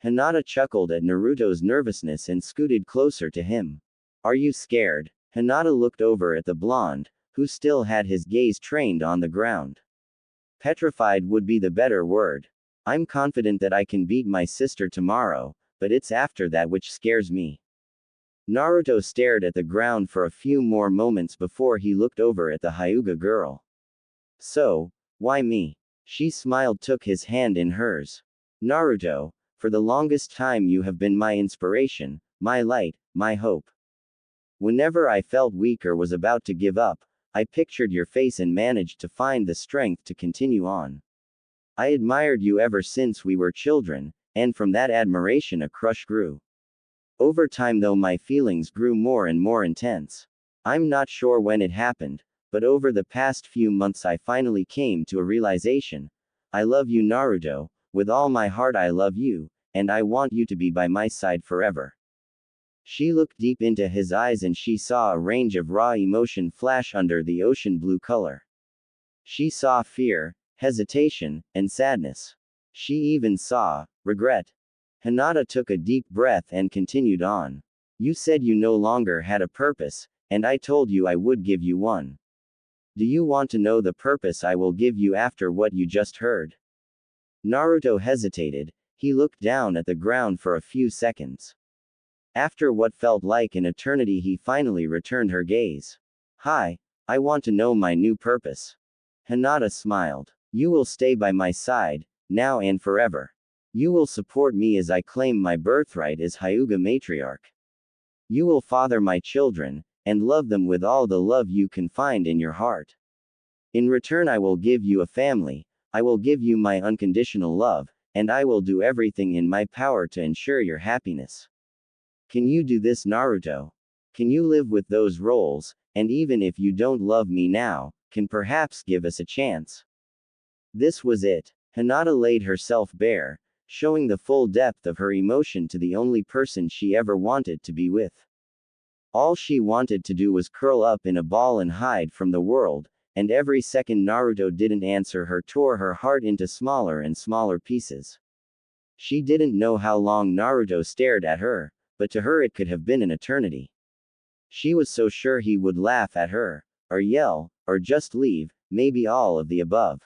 [SPEAKER 1] Hinata chuckled at Naruto's nervousness and scooted closer to him. Are you scared? Hinata looked over at the blonde, who still had his gaze trained on the ground. Petrified would be the better word. I'm confident that I can beat my sister tomorrow, but it's after that which scares me. Naruto stared at the ground for a few more moments before he looked over at the Hyuga girl. So, why me? She smiled, took his hand in hers. Naruto, for the longest time you have been my inspiration, my light, my hope. Whenever I felt weak or was about to give up, I pictured your face and managed to find the strength to continue on. I admired you ever since we were children, and from that admiration a crush grew. Over time though my feelings grew more and more intense. I'm not sure when it happened, but over the past few months I finally came to a realization. I love you Naruto, with all my heart I love you, and I want you to be by my side forever. She looked deep into his eyes and she saw a range of raw emotion flash under the ocean blue color. She saw fear, hesitation, and sadness. She even saw regret. Hinata took a deep breath and continued on. You said you no longer had a purpose, and I told you I would give you one. Do you want to know the purpose I will give you after what you just heard? Naruto hesitated, he looked down at the ground for a few seconds. After what felt like an eternity he finally returned her gaze. Hi, I want to know my new purpose. Hinata smiled. You will stay by my side, now and forever. You will support me as I claim my birthright as Hyuga matriarch. You will father my children, and love them with all the love you can find in your heart. In return I will give you a family, I will give you my unconditional love, and I will do everything in my power to ensure your happiness. Can you do this Naruto? Can you live with those roles, and even if you don't love me now, can perhaps give us a chance? This was it. Hinata laid herself bare, showing the full depth of her emotion to the only person she ever wanted to be with. All she wanted to do was curl up in a ball and hide from the world, and every second Naruto didn't answer her tore her heart into smaller and smaller pieces. She didn't know how long Naruto stared at her, but to her it could have been an eternity. She was so sure he would laugh at her, or yell, or just leave, maybe all of the above.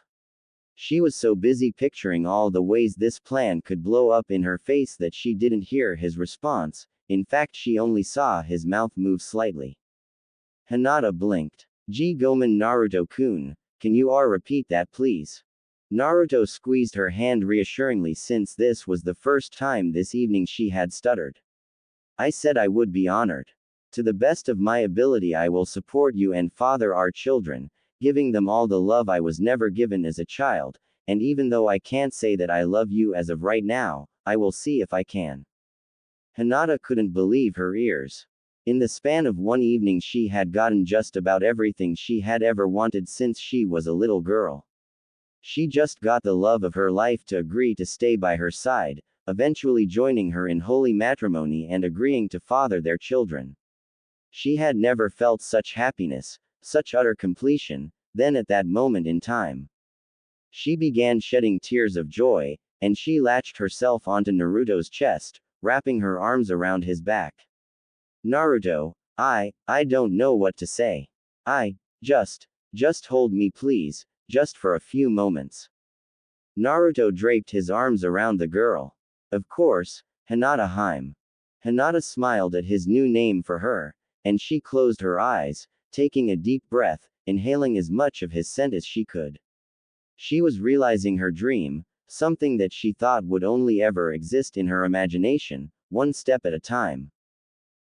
[SPEAKER 1] She was so busy picturing all the ways this plan could blow up in her face that she didn't hear his response, in fact she only saw his mouth move slightly. Hinata blinked. Gomen Naruto-kun, can you repeat that please? Naruto squeezed her hand reassuringly since this was the first time this evening she had stuttered. I said I would be honored. To the best of my ability I will support you and father our children, giving them all the love I was never given as a child, and even though I can't say that I love you as of right now, I will see if I can. Hinata couldn't believe her ears. In the span of one evening she had gotten just about everything she had ever wanted since she was a little girl. She just got the love of her life to agree to stay by her side, eventually joining her in holy matrimony and agreeing to father their children. She had never felt such happiness, such utter completion, then at that moment in time. She began shedding tears of joy, and she latched herself onto Naruto's chest, wrapping her arms around his back. Naruto, I don't know what to say. Just hold me please, just for a few moments. Naruto draped his arms around the girl. Of course, Hinata. Hinata smiled at his new name for her, and she closed her eyes, taking a deep breath, inhaling as much of his scent as she could. She was realizing her dream, something that she thought would only ever exist in her imagination, one step at a time.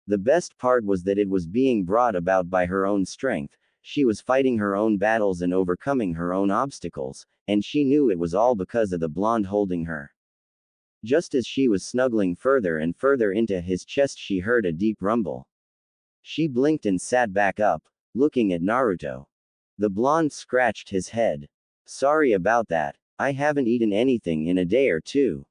[SPEAKER 1] The best part was that it was being brought about by her own strength, she was fighting her own battles and overcoming her own obstacles, and she knew it was all because of the blonde holding her. Just as she was snuggling further and further into his chest she heard a deep rumble. She blinked and sat back up, looking at Naruto. The blonde scratched his head. Sorry about that, I haven't eaten anything in a day or two.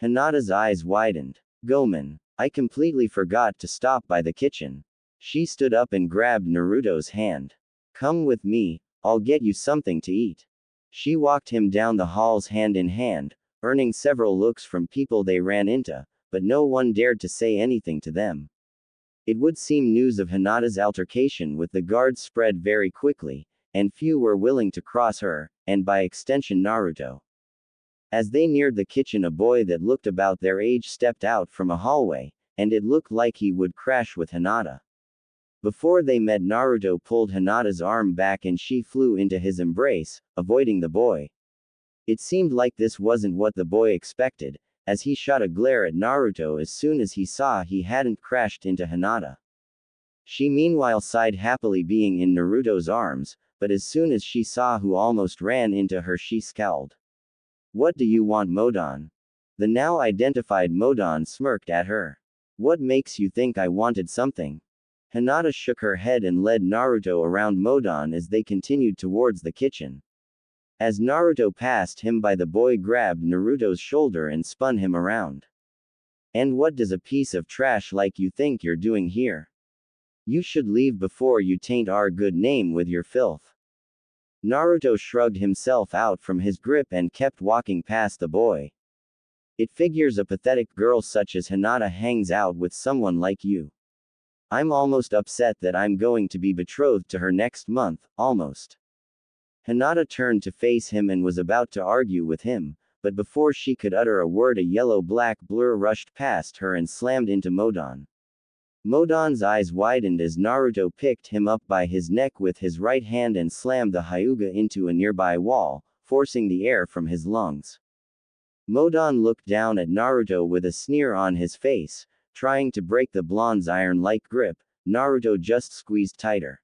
[SPEAKER 1] Hinata's eyes widened. Gomen, I completely forgot to stop by the kitchen. She stood up and grabbed Naruto's hand. Come with me, I'll get you something to eat. She walked him down the halls hand in hand, earning several looks from people they ran into, but no one dared to say anything to them. It would seem news of Hinata's altercation with the guards spread very quickly, and few were willing to cross her, and by extension Naruto. As they neared the kitchen, a boy that looked about their age stepped out from a hallway, and it looked like he would crash with Hinata. Before they met, Naruto pulled Hinata's arm back and she flew into his embrace, avoiding the boy. It seemed like this wasn't what the boy expected, as he shot a glare at Naruto as soon as he saw he hadn't crashed into Hinata. She meanwhile sighed happily being in Naruto's arms, but as soon as she saw who almost ran into her she scowled. "What do you want, Modon?" The now identified Modon smirked at her. "What makes you think I wanted something?" Hinata shook her head and led Naruto around Modon as they continued towards the kitchen. As Naruto passed him by, the boy grabbed Naruto's shoulder and spun him around. "And what does a piece of trash like you think you're doing here? You should leave before you taint our good name with your filth." Naruto shrugged himself out from his grip and kept walking past the boy. "It figures a pathetic girl such as Hinata hangs out with someone like you. I'm almost upset that I'm going to be betrothed to her next month, almost." Hinata turned to face him and was about to argue with him, but before she could utter a word, a yellow-black blur rushed past her and slammed into Modon. Modon's eyes widened as Naruto picked him up by his neck with his right hand and slammed the Hyuga into a nearby wall, forcing the air from his lungs. Modon looked down at Naruto with a sneer on his face, trying to break the blonde's iron-like grip. Naruto just squeezed tighter.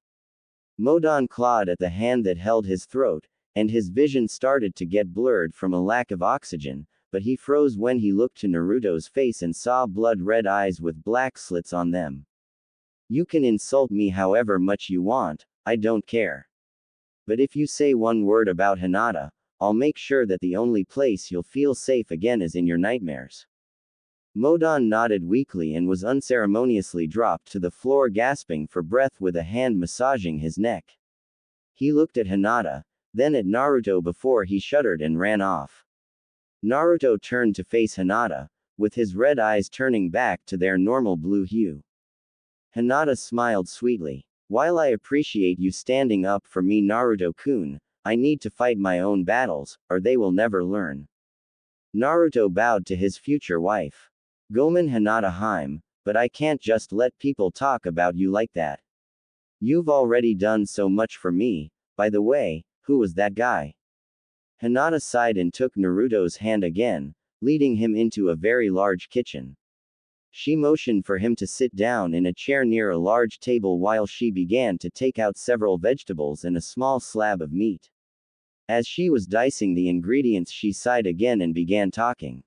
[SPEAKER 1] Modon clawed at the hand that held his throat, and his vision started to get blurred from a lack of oxygen, but he froze when he looked to Naruto's face and saw blood-red eyes with black slits on them. "You can insult me however much you want, I don't care. But if you say one word about Hinata, I'll make sure that the only place you'll feel safe again is in your nightmares." Modon nodded weakly and was unceremoniously dropped to the floor, gasping for breath with a hand massaging his neck. He looked at Hinata, then at Naruto before he shuddered and ran off. Naruto turned to face Hinata, with his red eyes turning back to their normal blue hue. Hinata smiled sweetly. "While I appreciate you standing up for me, Naruto-kun, I need to fight my own battles, or they will never learn." Naruto bowed to his future wife. "Gomen Hinata Hyuga, but I can't just let people talk about you like that. You've already done so much for me. By the way, who was that guy?" Hinata sighed and took Naruto's hand again, leading him into a very large kitchen. She motioned for him to sit down in a chair near a large table while she began to take out several vegetables and a small slab of meat. As she was dicing the ingredients, she sighed again and began talking.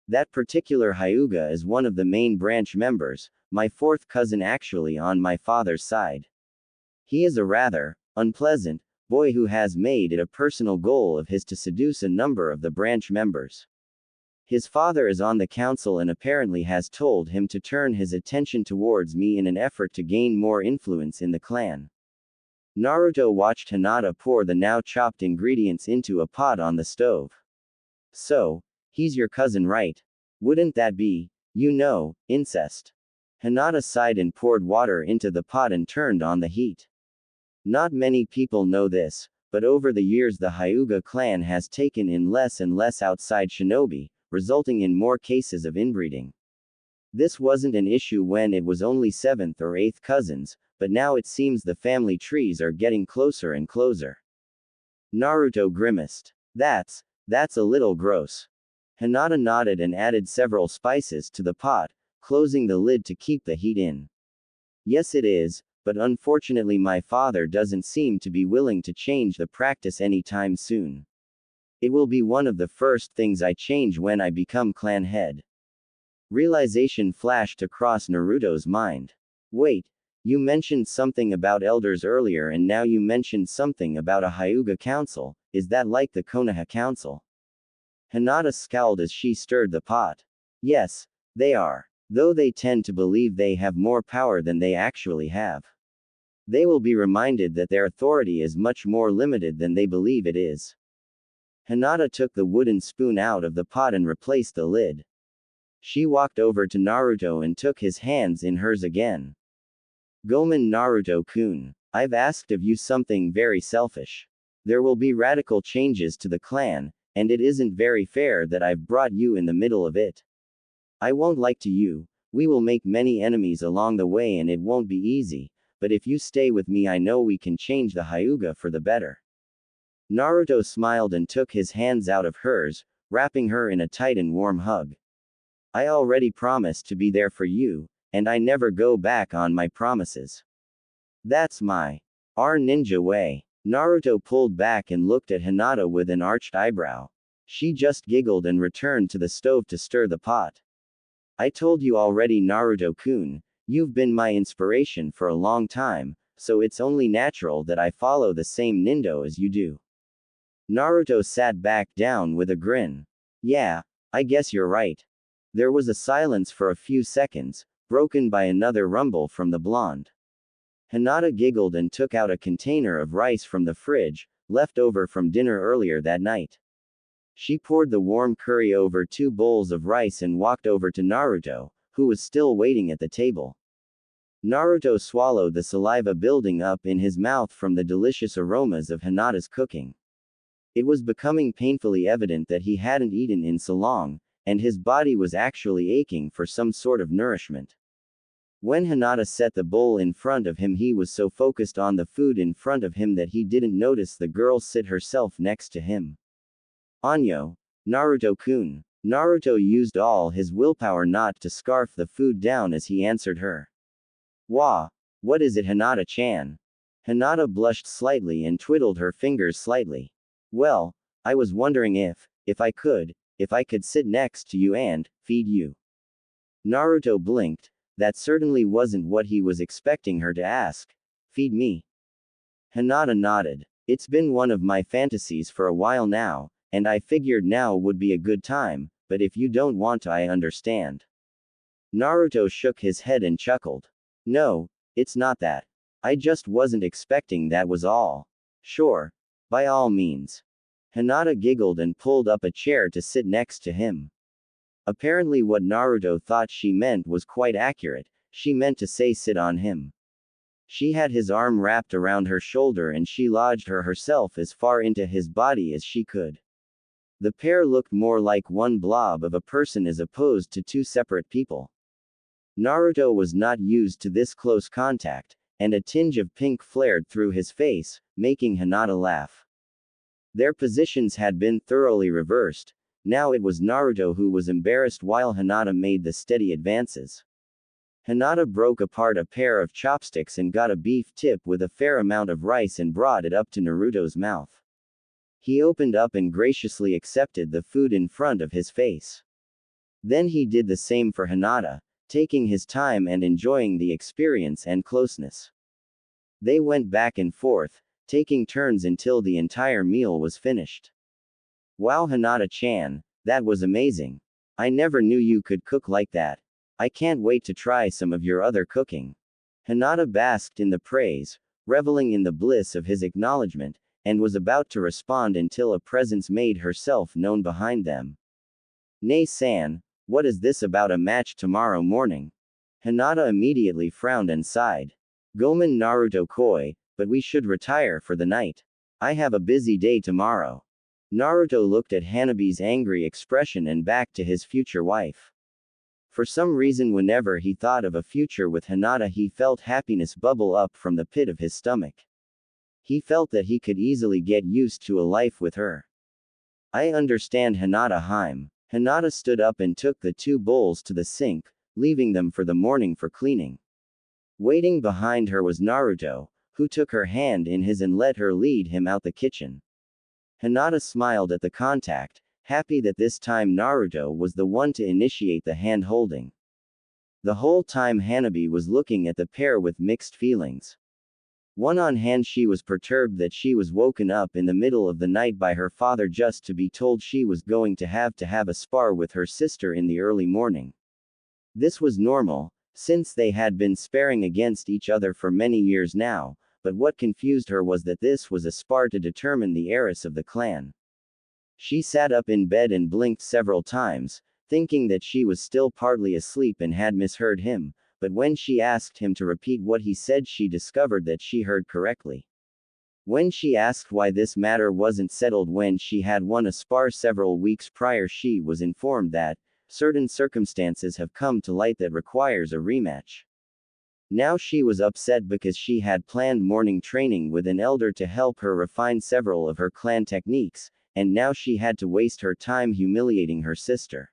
[SPEAKER 1] "That particular Hyuga is one of the main branch members, my fourth cousin actually on my father's side. He is a rather unpleasant boy who has made it a personal goal of his to seduce a number of the branch members. His father is on the council and apparently has told him to turn his attention towards me in an effort to gain more influence in the clan." Naruto watched Hinata pour the now chopped ingredients into a pot on the stove. "So, he's your cousin, right? Wouldn't that be, incest?" Hinata sighed and poured water into the pot and turned on the heat. Not many people know this, but over the years the Hyuga clan has taken in less and less outside shinobi, resulting in more cases of inbreeding. This wasn't an issue when it was only 7th or 8th cousins, but now it seems the family trees are getting closer and closer. Naruto grimaced. That's a little gross." Hinata nodded and added several spices to the pot, closing the lid to keep the heat in. "Yes, it is, but unfortunately my father doesn't seem to be willing to change the practice anytime soon. It will be one of the first things I change when I become clan head." Realization flashed across Naruto's mind. "Wait, you mentioned something about elders earlier and now you mentioned something about a Hyuga council, is that like the Konoha council?" Hinata scowled as she stirred the pot. "Yes, they are. Though they tend to believe they have more power than they actually have. They will be reminded that their authority is much more limited than they believe it is." Hinata took the wooden spoon out of the pot and replaced the lid. She walked over to Naruto and took his hands in hers again. Gomen Naruto-kun, I've asked of you something very selfish. There will be radical changes to the clan, and it isn't very fair that I've brought you in the middle of it. I won't lie to you, we will make many enemies along the way and it won't be easy, but if you stay with me I know we can change the Hyuga for the better. Naruto smiled and took his hands out of hers, wrapping her in a tight and warm hug. I already promised to be there for you, and I never go back on my promises. That's my our ninja way. Naruto pulled back and looked at Hinata with an arched eyebrow. She just giggled and returned to the stove to stir the pot. I told you already, Naruto-kun, you've been my inspiration for a long time, so it's only natural that I follow the same nindo as you do. Naruto sat back down with a grin. Yeah, I guess you're right. There was a silence for a few seconds, broken by another rumble from the blonde. Hinata giggled and took out a container of rice from the fridge, left over from dinner earlier that night. She poured the warm curry over 2 bowls of rice and walked over to Naruto, who was still waiting at the table. Naruto swallowed the saliva building up in his mouth from the delicious aromas of Hinata's cooking. It was becoming painfully evident that he hadn't eaten in so long, and his body was actually aching for some sort of nourishment. When Hinata set the bowl in front of him, he was so focused on the food in front of him that he didn't notice the girl sit herself next to him. Anyo, Naruto-kun. Naruto used all his willpower not to scarf the food down as he answered her. Wah! What is it, Hinata-chan? Hinata blushed slightly and twiddled her fingers slightly. Well, I was wondering if I could sit next to you and feed you. Naruto blinked. That certainly wasn't what he was expecting her to ask. Feed me? Hinata nodded. It's been one of my fantasies for a while now, and I figured now would be a good time, but if you don't want to, I understand. Naruto shook his head and chuckled. No, it's not that. I just wasn't expecting, that was all. Sure. By all means. Hinata giggled and pulled up a chair to sit next to him. Apparently what Naruto thought she meant was quite accurate. She meant to say sit on him. She had his arm wrapped around her shoulder and she lodged herself as far into his body as she could. The pair looked more like one blob of a person as opposed to 2 separate people. Naruto was not used to this close contact, and a tinge of pink flared through his face, making Hinata laugh. Their positions had been thoroughly reversed. Now it was Naruto who was embarrassed while Hinata made the steady advances. Hinata broke apart a pair of chopsticks and got a beef tip with a fair amount of rice and brought it up to Naruto's mouth. He opened up and graciously accepted the food in front of his face. Then he did the same for Hinata, taking his time and enjoying the experience and closeness. They went back and forth, taking turns until the entire meal was finished. Wow, Hinata-chan, that was amazing. I never knew you could cook like that. I can't wait to try some of your other cooking. Hinata basked in the praise, reveling in the bliss of his acknowledgement, and was about to respond until a presence made herself known behind them. Nei-san, what is this about a match tomorrow morning? Hinata immediately frowned and sighed. Gomen Naruto-koi, but we should retire for the night. I have a busy day tomorrow. Naruto looked at Hanabi's angry expression and back to his future wife. For some reason, whenever he thought of a future with Hinata, he felt happiness bubble up from the pit of his stomach. He felt that he could easily get used to a life with her. I understand, Hinata-hime. Hinata stood up and took the 2 bowls to the sink, leaving them for the morning for cleaning. Waiting behind her was Naruto, who took her hand in his and let her lead him out the kitchen. Hinata smiled at the contact, happy that this time Naruto was the one to initiate the hand-holding. The whole time Hanabi was looking at the pair with mixed feelings. On hand, she was perturbed that she was woken up in the middle of the night by her father just to be told she was going to have a spar with her sister in the early morning. This was normal, since they had been sparring against each other for many years now, but what confused her was that this was a spar to determine the heiress of the clan. She sat up in bed and blinked several times, thinking that she was still partly asleep and had misheard him, but when she asked him to repeat what he said, she discovered that she heard correctly. When she asked why this matter wasn't settled when she had won a spar several weeks prior, she was informed that certain circumstances have come to light that requires a rematch. Now she was upset because she had planned morning training with an elder to help her refine several of her clan techniques, and now she had to waste her time humiliating her sister.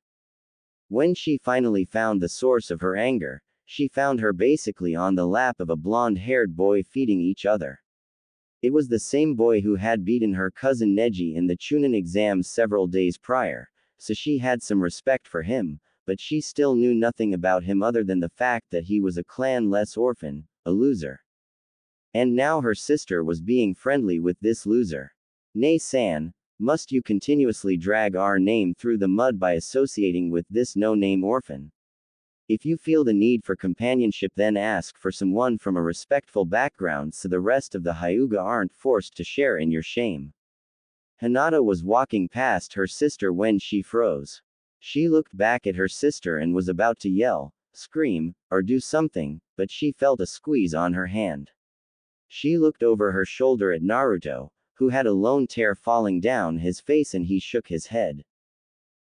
[SPEAKER 1] When she finally found the source of her anger, she found her basically on the lap of a blonde-haired boy feeding each other. It was the same boy who had beaten her cousin Neji in the Chunin exams several days prior, so she had some respect for him, but she still knew nothing about him other than the fact that he was a clan-less orphan, a loser. And now her sister was being friendly with this loser. Nei-san, must you continuously drag our name through the mud by associating with this no-name orphan? If you feel the need for companionship, then ask for someone from a respectful background so the rest of the Hyuga aren't forced to share in your shame. Hinata was walking past her sister when she froze. She looked back at her sister and was about to yell, scream, or do something, but she felt a squeeze on her hand. She looked over her shoulder at Naruto, who had a lone tear falling down his face, and he shook his head.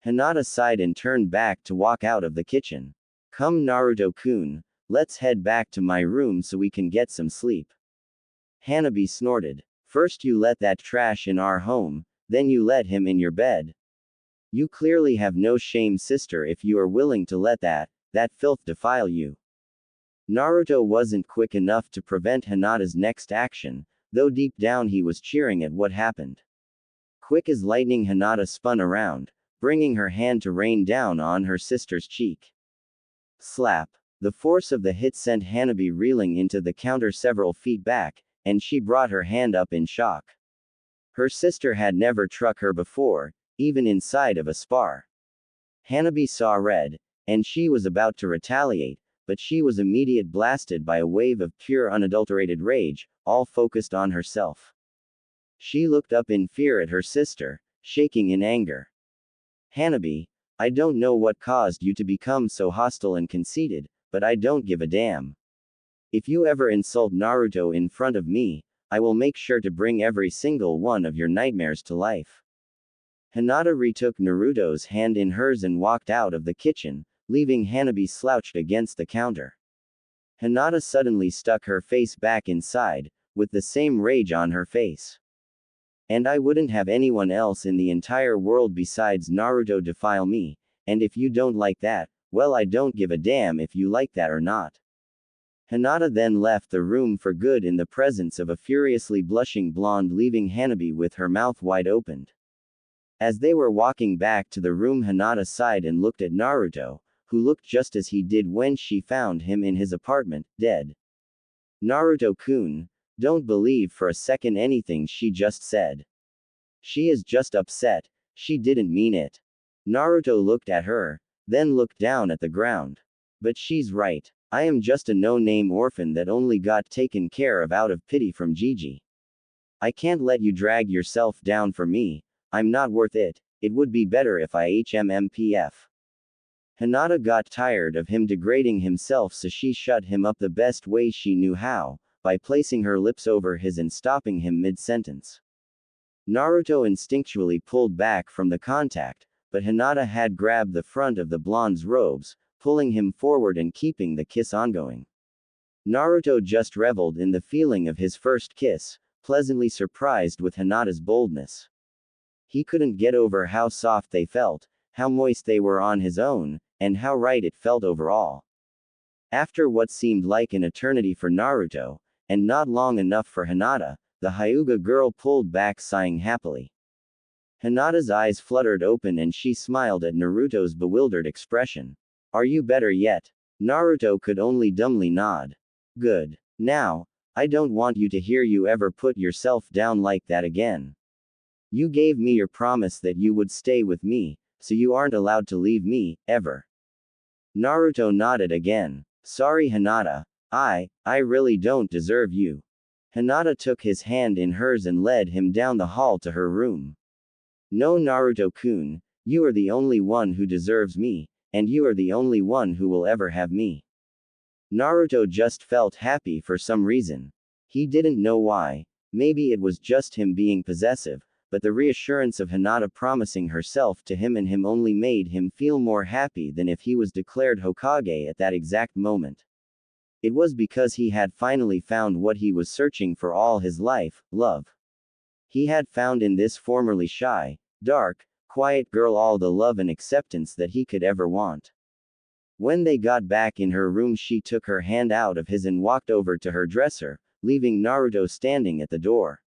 [SPEAKER 1] Hinata sighed and turned back to walk out of the kitchen. Come Naruto-kun, let's head back to my room so we can get some sleep. Hanabi snorted. First you let that trash in our home, then you let him in your bed. You clearly have no shame, sister, if you are willing to let that filth defile you. Naruto wasn't quick enough to prevent Hinata's next action, though deep down he was cheering at what happened. Quick as lightning, Hinata spun around, bringing her hand to rain down on her sister's cheek. Slap. The force of the hit sent Hanabi reeling into the counter several feet back, and she brought her hand up in shock. Her sister had never struck her before, even inside of a spar. Hanabi saw red, and she was about to retaliate, but she was immediately blasted by a wave of pure unadulterated rage, all focused on herself. She looked up in fear at her sister, shaking in anger. Hanabi, I don't know what caused you to become so hostile and conceited, but I don't give a damn. If you ever insult Naruto in front of me, I will make sure to bring every single one of your nightmares to life. Hinata retook Naruto's hand in hers and walked out of the kitchen, leaving Hanabi slouched against the counter. Hinata suddenly stuck her face back inside, with the same rage on her face. And I wouldn't have anyone else in the entire world besides Naruto defile me, and if you don't like that, well, I don't give a damn if you like that or not. Hinata then left the room for good in the presence of a furiously blushing blonde, leaving Hanabi with her mouth wide opened. As they were walking back to the room, Hinata sighed and looked at Naruto, who looked just as he did when she found him in his apartment, dead. Naruto-kun, don't believe for a second anything she just said. She is just upset, she didn't mean it. Naruto looked at her, then looked down at the ground. But she's right. I am just a no-name orphan that only got taken care of out of pity from Gigi. I can't let you drag yourself down for me, I'm not worth it, it would be better if I HMMPF. Hinata got tired of him degrading himself, so she shut him up the best way she knew how, by placing her lips over his and stopping him mid-sentence. Naruto instinctually pulled back from the contact, but Hinata had grabbed the front of the blonde's robes, pulling him forward and keeping the kiss ongoing. Naruto just reveled in the feeling of his first kiss, pleasantly surprised with Hinata's boldness. He couldn't get over how soft they felt, how moist they were on his own, and how right it felt overall. After what seemed like an eternity for Naruto, and not long enough for Hinata, the Hyuga girl pulled back, sighing happily. Hinata's eyes fluttered open and she smiled at Naruto's bewildered expression. Are you better yet? Naruto could only dumbly nod. Good. Now, I don't want you to hear you ever put yourself down like that again. You gave me your promise that you would stay with me, so you aren't allowed to leave me, ever. Naruto nodded again. Sorry Hinata, I really don't deserve you. Hinata took his hand in hers and led him down the hall to her room. No, Naruto-kun, you are the only one who deserves me, and you are the only one who will ever have me. Naruto just felt happy for some reason. He didn't know why. Maybe it was just him being possessive, but the reassurance of Hinata promising herself to him and him only made him feel more happy than if he was declared Hokage at that exact moment. It was because he had finally found what he was searching for all his life, love. He had found in this formerly shy, dark, quiet girl all the love and acceptance that he could ever want. When they got back in her room, she took her hand out of his and walked over to her dresser, leaving Naruto standing at the door.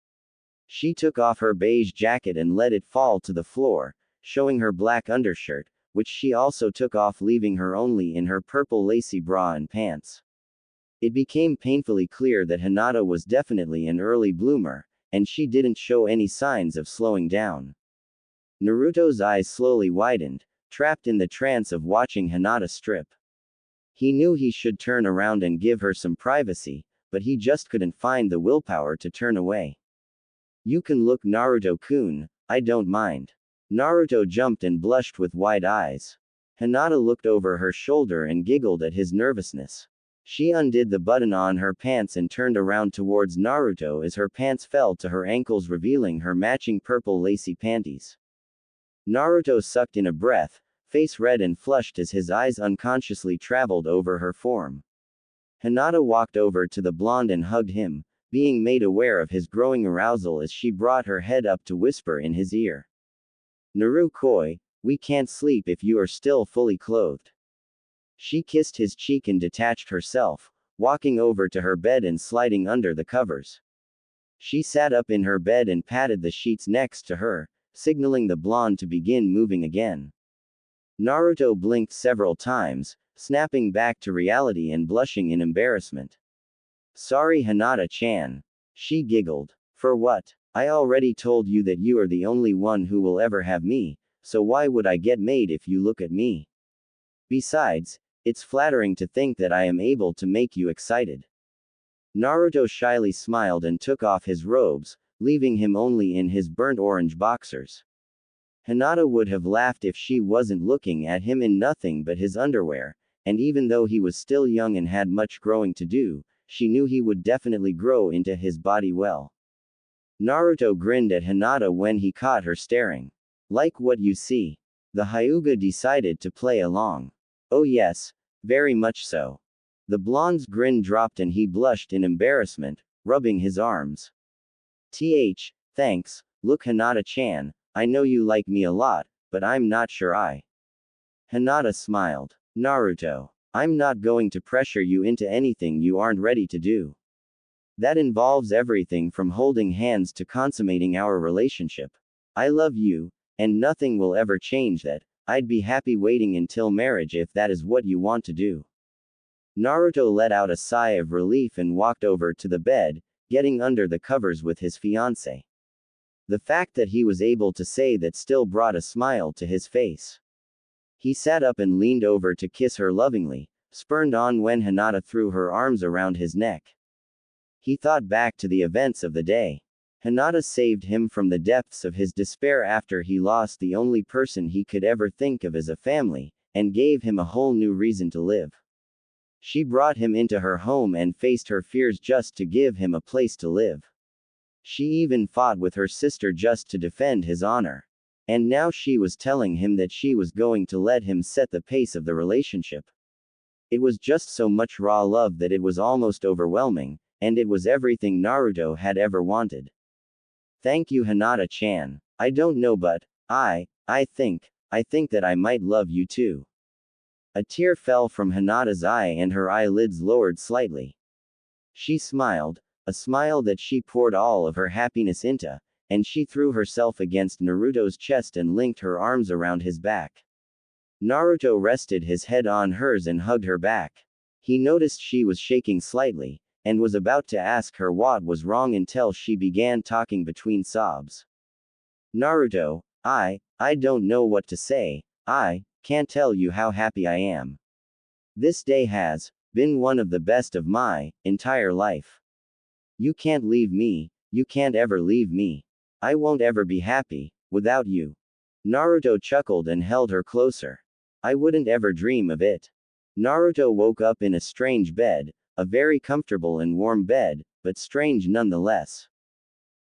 [SPEAKER 1] She took off her beige jacket and let it fall to the floor, showing her black undershirt, which she also took off, leaving her only in her purple lacy bra and pants. It became painfully clear that Hinata was definitely an early bloomer, and she didn't show any signs of slowing down. Naruto's eyes slowly widened, trapped in the trance of watching Hinata strip. He knew he should turn around and give her some privacy, but he just couldn't find the willpower to turn away. You can look, Naruto-kun, I don't mind. Naruto jumped and blushed with wide eyes. Hinata looked over her shoulder and giggled at his nervousness. She undid the button on her pants and turned around towards Naruto as her pants fell to her ankles, revealing her matching purple lacy panties. Naruto sucked in a breath, face red and flushed as his eyes unconsciously traveled over her form. Hinata walked over to the blonde and hugged him, being made aware of his growing arousal as she brought her head up to whisper in his ear. Naru-koi, we can't sleep if you are still fully clothed. She kissed his cheek and detached herself, walking over to her bed and sliding under the covers. She sat up in her bed and patted the sheets next to her, signaling the blonde to begin moving again. Naruto blinked several times, snapping back to reality and blushing in embarrassment. Sorry, Hinata-chan. She giggled. For what? I already told you that you are the only one who will ever have me, so why would I get mad if you look at me? Besides, it's flattering to think that I am able to make you excited. Naruto shyly smiled and took off his robes, leaving him only in his burnt orange boxers. Hinata would have laughed if she wasn't looking at him in nothing but his underwear, and even though he was still young and had much growing to do, she knew he would definitely grow into his body well. Naruto grinned at Hinata when he caught her staring. Like what you see? The Hyuga decided to play along. Oh yes, very much so. The blonde's grin dropped and he blushed in embarrassment, rubbing his arms. Thanks, look, Hinata-chan, I know you like me a lot, but I'm not sure I. Hinata smiled. Naruto, I'm not going to pressure you into anything you aren't ready to do. That involves everything from holding hands to consummating our relationship. I love you, and nothing will ever change that. I'd be happy waiting until marriage if that is what you want to do. Naruto let out a sigh of relief and walked over to the bed, getting under the covers with his fiancée. The fact that he was able to say that still brought a smile to his face. He sat up and leaned over to kiss her lovingly, spurned on when Hinata threw her arms around his neck. He thought back to the events of the day. Hinata saved him from the depths of his despair after he lost the only person he could ever think of as a family, and gave him a whole new reason to live. She brought him into her home and faced her fears just to give him a place to live. She even fought with her sister just to defend his honor. And now she was telling him that she was going to let him set the pace of the relationship. It was just so much raw love that it was almost overwhelming, and it was everything Naruto had ever wanted. Thank you, Hinata-chan. I don't know, but I think that I might love you too. A tear fell from Hinata's eye and her eyelids lowered slightly. She smiled, a smile that she poured all of her happiness into, and she threw herself against Naruto's chest and linked her arms around his back. Naruto rested his head on hers and hugged her back. He noticed she was shaking slightly, and was about to ask her what was wrong until she began talking between sobs. Naruto, I don't know what to say, I can't tell you how happy I am. This day has been one of the best of my entire life. You can't leave me, you can't ever leave me. I won't ever be happy Without you. Naruto chuckled and held her closer. I wouldn't ever dream of it. Naruto woke up in a strange bed, a very comfortable and warm bed, but strange nonetheless.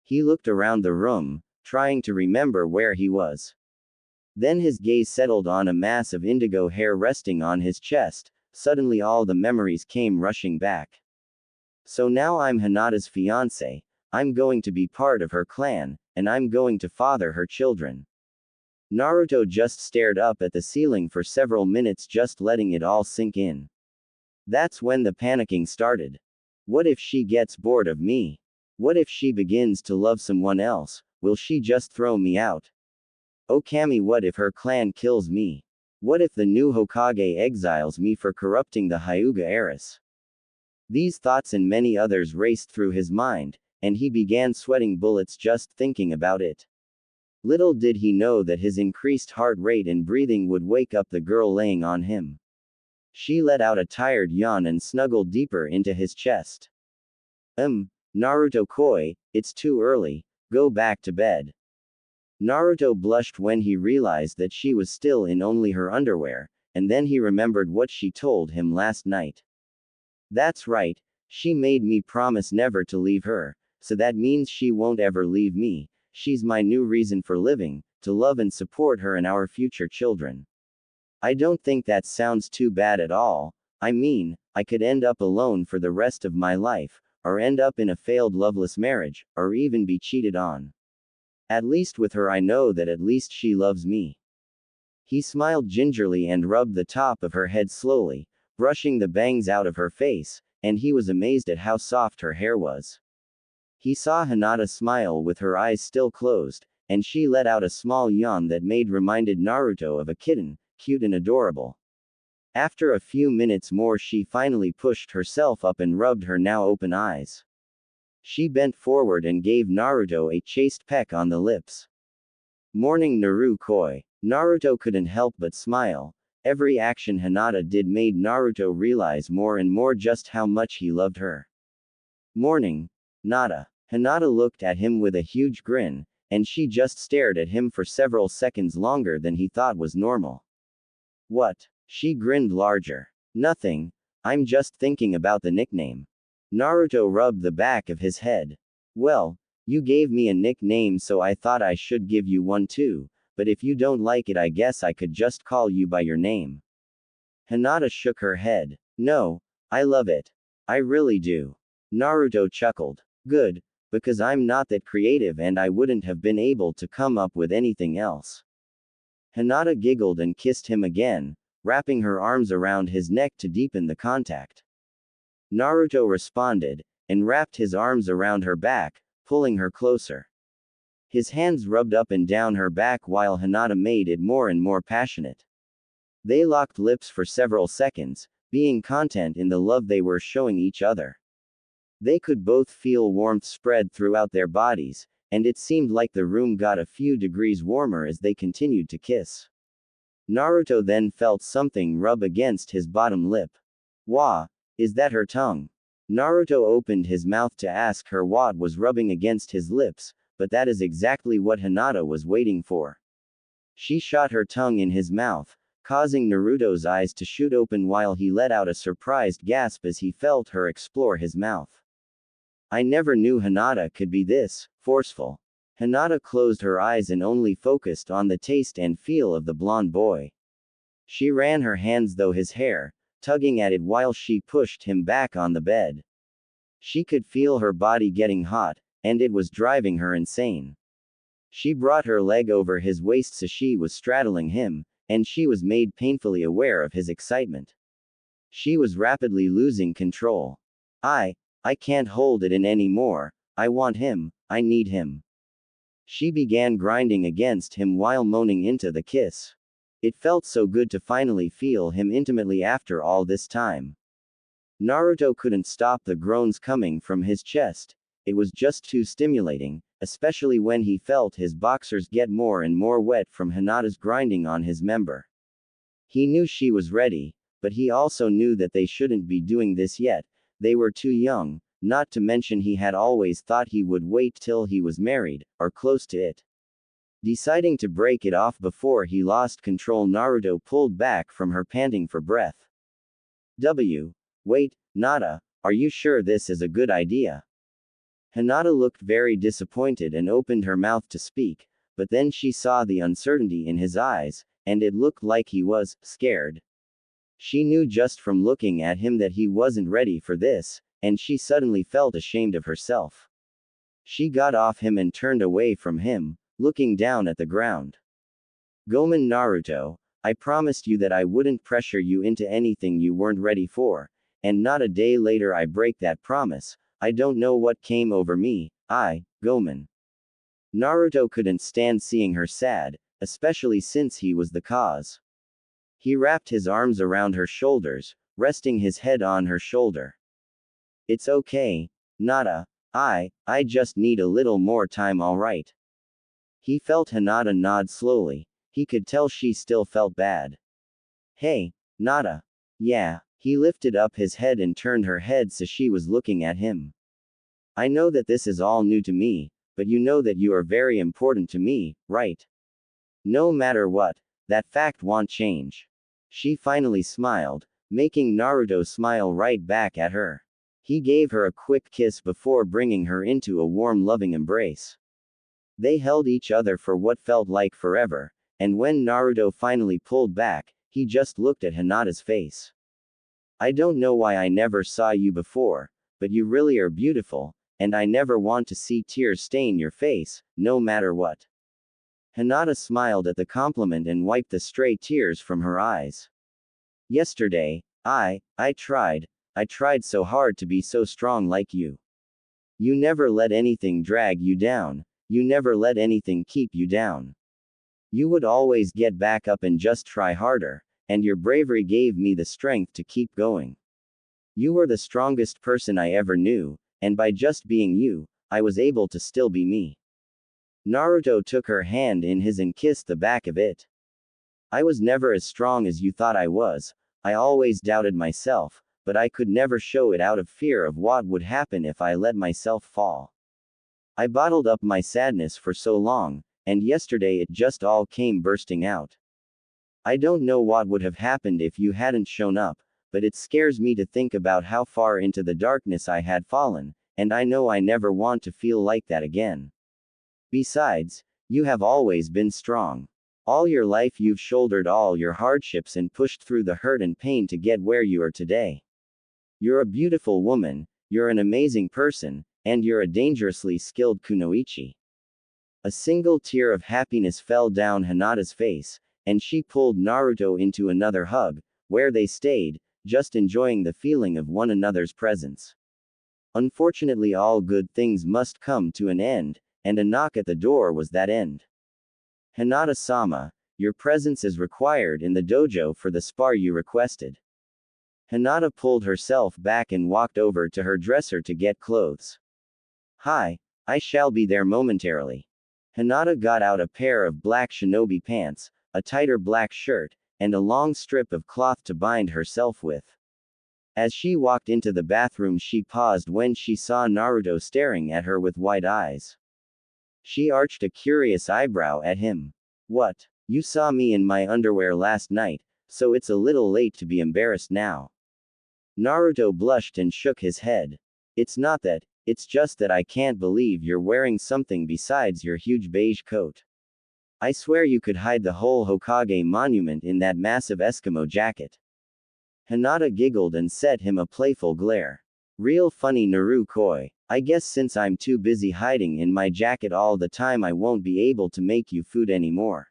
[SPEAKER 1] He looked around the room, trying to remember where he was. Then his gaze settled on a mass of indigo hair resting on his chest. Suddenly all the memories came rushing back. So now I'm Hinata's fiancé, I'm going to be part of her clan, and I'm going to father her children. Naruto just stared up at the ceiling for several minutes, just letting it all sink in. That's when the panicking started. What if she gets bored of me? What if she begins to love someone else? Will she just throw me out? Oh Kami, what if her clan kills me? What if the new Hokage exiles me for corrupting the Hyuga heiress? These thoughts and many others raced through his mind, and he began sweating bullets just thinking about it. Little did he know that his increased heart rate and breathing would wake up the girl laying on him. She let out a tired yawn and snuggled deeper into his chest. Naruto-koi, it's too early, go back to bed. Naruto blushed when he realized that she was still in only her underwear, and then he remembered what she told him last night. That's right, she made me promise never to leave her, so that means she won't ever leave me. She's my new reason for living, to love and support her and our future children. I don't think that sounds too bad at all. I mean, I could end up alone for the rest of my life, or end up in a failed loveless marriage, or even be cheated on. At least with her I know that at least she loves me. He smiled gingerly and rubbed the top of her head slowly, brushing the bangs out of her face, and he was amazed at how soft her hair was. He saw Hinata smile with her eyes still closed, and she let out a small yawn that reminded Naruto of a kitten, cute and adorable. After a few minutes more she finally pushed herself up and rubbed her now open eyes. She bent forward and gave Naruto a chaste peck on the lips. Morning Naru-koi. Naruto couldn't help but smile. Every action Hinata did made Naruto realize more and more just how much he loved her. Morning, Nada. Hinata looked at him with a huge grin, and she just stared at him for several seconds longer than he thought was normal. What? She grinned larger. Nothing. I'm just thinking about the nickname. Naruto rubbed the back of his head. Well, you gave me a nickname so I thought I should give you one too, but if you don't like it I guess I could just call you by your name. Hinata shook her head. No, I love it. I really do. Naruto chuckled. Good, because I'm not that creative and I wouldn't have been able to come up with anything else. Hinata giggled and kissed him again, wrapping her arms around his neck to deepen the contact. Naruto responded, and wrapped his arms around her back, pulling her closer. His hands rubbed up and down her back while Hinata made it more and more passionate. They locked lips for several seconds, being content in the love they were showing each other. They could both feel warmth spread throughout their bodies, and it seemed like the room got a few degrees warmer as they continued to kiss. Naruto then felt something rub against his bottom lip. Wah, is that her tongue? Naruto opened his mouth to ask her what was rubbing against his lips, but that is exactly what Hinata was waiting for. She shot her tongue in his mouth, causing Naruto's eyes to shoot open while he let out a surprised gasp as he felt her explore his mouth. I never knew Hinata could be this forceful. Hinata closed her eyes and only focused on the taste and feel of the blonde boy. She ran her hands through his hair, tugging at it while she pushed him back on the bed. She could feel her body getting hot, and it was driving her insane. She brought her leg over his waist so she was straddling him, and she was made painfully aware of his excitement. She was rapidly losing control. I can't hold it in anymore. I want him, I need him. She began grinding against him while moaning into the kiss. It felt so good to finally feel him intimately after all this time. Naruto couldn't stop the groans coming from his chest. It was just too stimulating, especially when he felt his boxers get more and more wet from Hinata's grinding on his member. He knew she was ready, but he also knew that they shouldn't be doing this yet. They were too young, not to mention he had always thought he would wait till he was married, or close to it. Deciding to break it off before he lost control, Naruto pulled back from her, panting for breath. Wait, Nada, are you sure this is a good idea? Hinata looked very disappointed and opened her mouth to speak, but then she saw the uncertainty in his eyes, and it looked like he was scared. She knew just from looking at him that he wasn't ready for this, and she suddenly felt ashamed of herself. She got off him and turned away from him, looking down at the ground. Gomen Naruto, I promised you that I wouldn't pressure you into anything you weren't ready for, and not a day later I break that promise. I don't know what came over me, Gomen. Naruto couldn't stand seeing her sad, especially since he was the cause. He wrapped his arms around her shoulders, resting his head on her shoulder. It's okay, Nada, I just need a little more time, alright? He felt Hinata nod slowly. He could tell she still felt bad. Hey, Nada. Yeah. He lifted up his head and turned her head so she was looking at him. I know that this is all new to me, but you know that you are very important to me, right? No matter what, that fact won't change. She finally smiled, making Naruto smile right back at her. He gave her a quick kiss before bringing her into a warm, loving embrace. They held each other for what felt like forever, and when Naruto finally pulled back, he just looked at Hinata's face. I don't know why I never saw you before, but you really are beautiful, and I never want to see tears stain your face, no matter what. Hinata smiled at the compliment and wiped the stray tears from her eyes. Yesterday, I tried so hard to be so strong like you. You never let anything drag you down, you never let anything keep you down. You would always get back up and just try harder, and your bravery gave me the strength to keep going. You were the strongest person I ever knew, and by just being you, I was able to still be me. Naruto took her hand in his and kissed the back of it. I was never as strong as you thought I was. I always doubted myself, but I could never show it out of fear of what would happen if I let myself fall. I bottled up my sadness for so long, and yesterday it just all came bursting out. I don't know what would have happened if you hadn't shown up, but it scares me to think about how far into the darkness I had fallen, and I know I never want to feel like that again. Besides, you have always been strong. All your life you've shouldered all your hardships and pushed through the hurt and pain to get where you are today. You're a beautiful woman, you're an amazing person, and you're a dangerously skilled kunoichi. A single tear of happiness fell down Hinata's face, and she pulled Naruto into another hug, where they stayed, just enjoying the feeling of one another's presence. Unfortunately, all good things must come to an end, and a knock at the door was that end. Hinata-sama, your presence is required in the dojo for the spar you requested. Hinata pulled herself back and walked over to her dresser to get clothes. Hi, I shall be there momentarily. Hinata got out a pair of black shinobi pants, a tighter black shirt, and a long strip of cloth to bind herself with. As she walked into the bathroom, she paused when she saw Naruto staring at her with wide eyes. She arched a curious eyebrow at him. What? You saw me in my underwear last night, so it's a little late to be embarrassed now. Naruto blushed and shook his head. It's not that, it's just that I can't believe you're wearing something besides your huge beige coat. I swear you could hide the whole Hokage monument in that massive Eskimo jacket. Hinata giggled and set him a playful glare. Real funny Narukoi. I guess since I'm too busy hiding in my jacket all the time I won't be able to make you food anymore.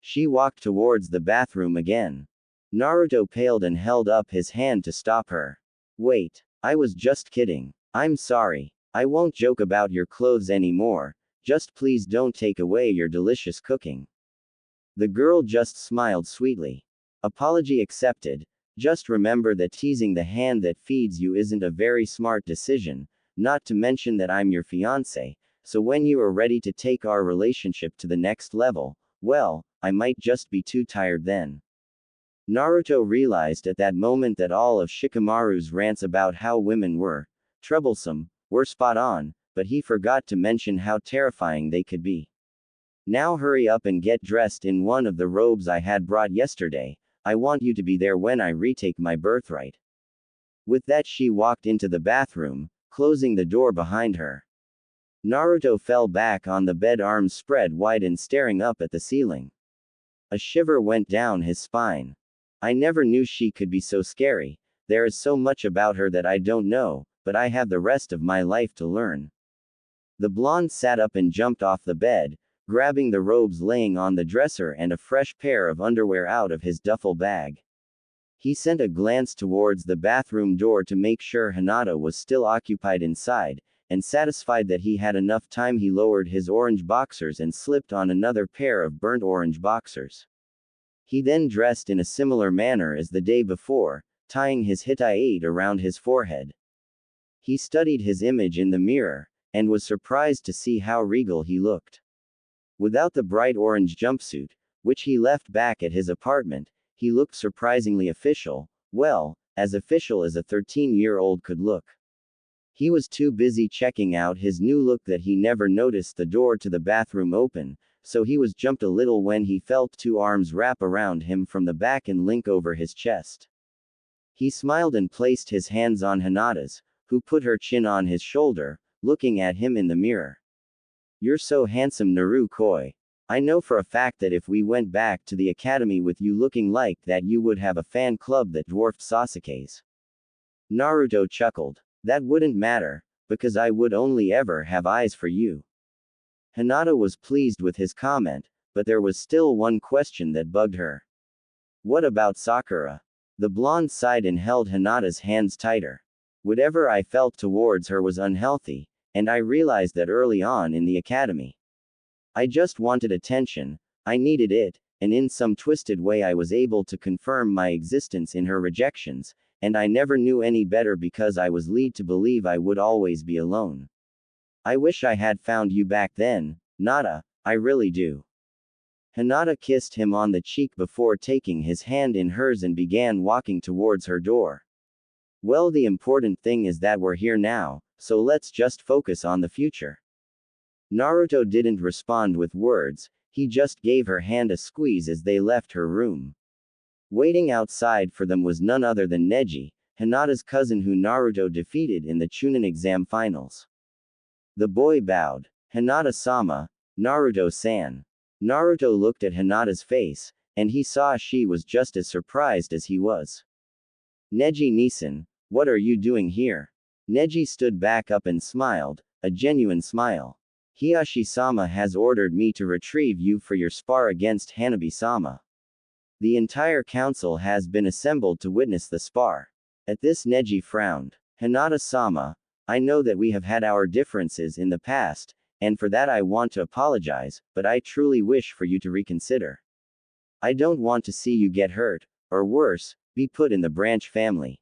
[SPEAKER 1] She walked towards the bathroom again. Naruto paled and held up his hand to stop her. Wait, I was just kidding. I'm sorry. I won't joke about your clothes anymore, just please don't take away your delicious cooking. The girl just smiled sweetly. Apology accepted. Just remember that teasing the hand that feeds you isn't a very smart decision, not to mention that I'm your fiancé, so when you are ready to take our relationship to the next level, well, I might just be too tired then. Naruto realized at that moment that all of Shikamaru's rants about how women were troublesome were spot on, but he forgot to mention how terrifying they could be. Now hurry up and get dressed in one of the robes I had brought yesterday. I want you to be there when I retake my birthright. With that, she walked into the bathroom, closing the door behind her. Naruto fell back on the bed, arms spread wide and staring up at the ceiling. A shiver went down his spine. I never knew she could be so scary. There is so much about her that I don't know, but I have the rest of my life to learn. The blonde sat up and jumped off the bed, grabbing the robes laying on the dresser and a fresh pair of underwear out of his duffel bag. He sent a glance towards the bathroom door to make sure Hinata was still occupied inside, and satisfied that he had enough time, he lowered his orange boxers and slipped on another pair of burnt orange boxers. He then dressed in a similar manner as the day before, tying his hitai around his forehead. He studied his image in the mirror, and was surprised to see how regal he looked. Without the bright orange jumpsuit, which he left back at his apartment, he looked surprisingly official, well, as official as a 13-year-old could look. He was too busy checking out his new look that he never noticed the door to the bathroom open, so he was jumped a little when he felt two arms wrap around him from the back and link over his chest. He smiled and placed his hands on Hinata's, who put her chin on his shoulder, looking at him in the mirror. "You're so handsome, Naruto. I know for a fact that if we went back to the academy with you looking like that, you would have a fan club that dwarfed Sasuke's." Naruto chuckled. "That wouldn't matter, because I would only ever have eyes for you." Hinata was pleased with his comment, but there was still one question that bugged her. "What about Sakura?" The blonde sighed and held Hinata's hands tighter. "Whatever I felt towards her was unhealthy, and I realized that early on in the academy. I just wanted attention, I needed it, and in some twisted way I was able to confirm my existence in her rejections, and I never knew any better because I was led to believe I would always be alone. I wish I had found you back then, Nata, I really do." Hinata kissed him on the cheek before taking his hand in hers and began walking towards her door. "Well, the important thing is that we're here now, so let's just focus on the future." Naruto didn't respond with words, he just gave her hand a squeeze as they left her room. Waiting outside for them was none other than Neji, Hinata's cousin who Naruto defeated in the Chunin exam finals. The boy bowed. "Hinata-sama, Naruto-san." Naruto looked at Hinata's face, and he saw she was just as surprised as he was. "Neji-nisan, what are you doing here?" Neji stood back up and smiled, a genuine smile. "Hiashi-sama has ordered me to retrieve you for your spar against Hanabi-sama. The entire council has been assembled to witness the spar." At this, Neji frowned. "Hinata-sama, I know that we have had our differences in the past, and for that I want to apologize, but I truly wish for you to reconsider. I don't want to see you get hurt, or worse, be put in the branch family."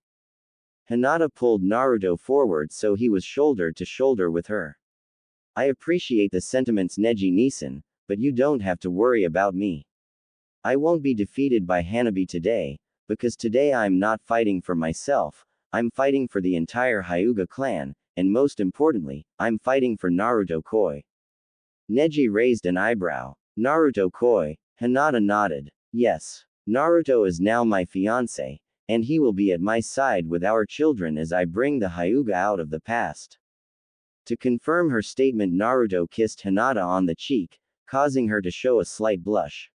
[SPEAKER 1] Hinata pulled Naruto forward so he was shoulder to shoulder with her. "I appreciate the sentiments, Neji-nisan, but you don't have to worry about me. I won't be defeated by Hanabi today, because today I'm not fighting for myself, I'm fighting for the entire Hyuga clan, and most importantly, I'm fighting for Naruto Koi." Neji raised an eyebrow. "Naruto Koi?" Hinata nodded. "Yes. Naruto is now my fiancé, and he will be at my side with our children as I bring the Hyuga out of the past." To confirm her statement, Naruto kissed Hinata on the cheek, causing her to show a slight blush.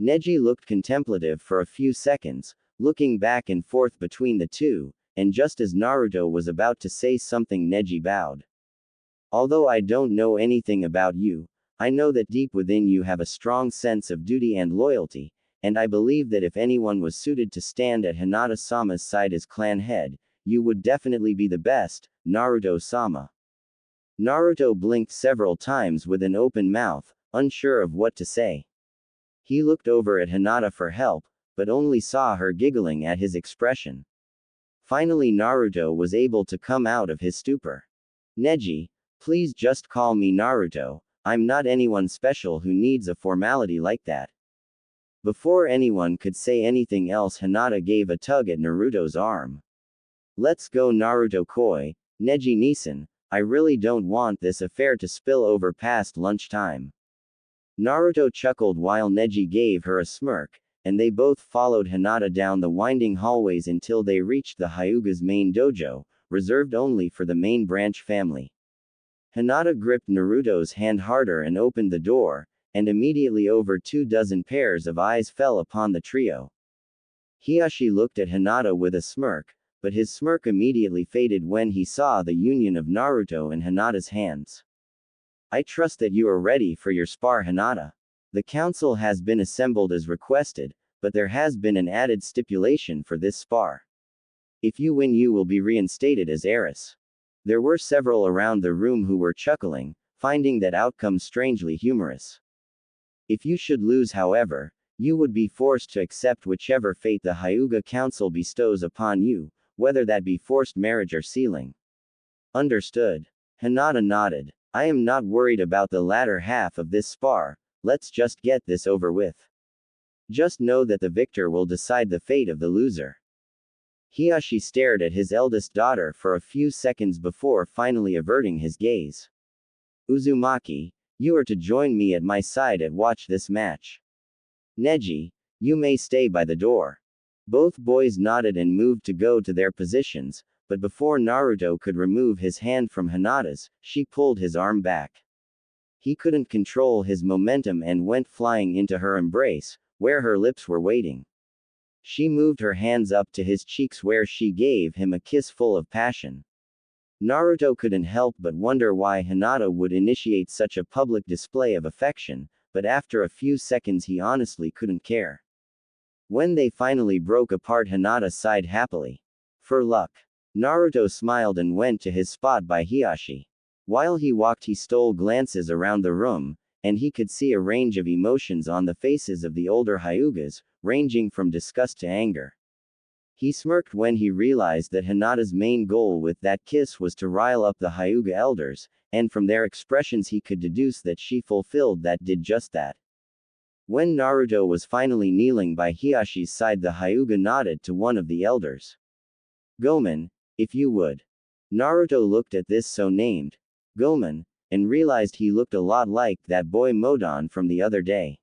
[SPEAKER 1] Neji looked contemplative for a few seconds, looking back and forth between the two, and just as Naruto was about to say something, Neji bowed. "Although I don't know anything about you, I know that deep within you have a strong sense of duty and loyalty, and I believe that if anyone was suited to stand at Hinata-sama's side as clan head, you would definitely be the best, Naruto-sama." Naruto blinked several times with an open mouth, unsure of what to say. He looked over at Hinata for help, but only saw her giggling at his expression. Finally, Naruto was able to come out of his stupor. "Neji, please just call me Naruto, I'm not anyone special who needs a formality like that." Before anyone could say anything else, Hinata gave a tug at Naruto's arm. "Let's go, Naruto Koi, Neji-nisan, I really don't want this affair to spill over past lunchtime." Naruto chuckled while Neji gave her a smirk, and they both followed Hinata down the winding hallways until they reached the Hyuga's main dojo, reserved only for the main branch family. Hinata gripped Naruto's hand harder and opened the door, and immediately over 24 pairs of eyes fell upon the trio. Hiashi looked at Hinata with a smirk, but his smirk immediately faded when he saw the union of Naruto and Hinata's hands. I trust that you are ready for your spar, Hinata. The council has been assembled as requested, but there has been an added stipulation for this spar. If you win, you will be reinstated as heiress. There were several around the room who were chuckling, finding that outcome strangely humorous. If you should lose, however, you would be forced to accept whichever fate the Hyuga Council bestows upon you, whether that be forced marriage or sealing. Understood. Hinata nodded. I am not worried about the latter half of this spar, let's just get this over with. Just know that the victor will decide the fate of the loser. Hiashi stared at his eldest daughter for a few seconds before finally averting his gaze. Uzumaki, you are to join me at my side and watch this match. Neji, you may stay by the door. Both boys nodded and moved to go to their positions, but before Naruto could remove his hand from Hinata's, she pulled his arm back. He couldn't control his momentum and went flying into her embrace, where her lips were waiting. She moved her hands up to his cheeks where she gave him a kiss full of passion. Naruto couldn't help but wonder why Hinata would initiate such a public display of affection, but after a few seconds he honestly couldn't care. When they finally broke apart, Hinata sighed happily. For luck. Naruto smiled and went to his spot by Hiashi. While he walked, he stole glances around the room, and he could see a range of emotions on the faces of the older Hyugas, ranging from disgust to anger. He smirked when he realized that Hinata's main goal with that kiss was to rile up the Hyuga elders, and from their expressions he could deduce that she fulfilled that did just that. When Naruto was finally kneeling by Hiyashi's side, the Hyuga nodded to one of the elders. Gomen, if you would. Naruto looked at this so named Gomen, and realized he looked a lot like that boy Modon from the other day.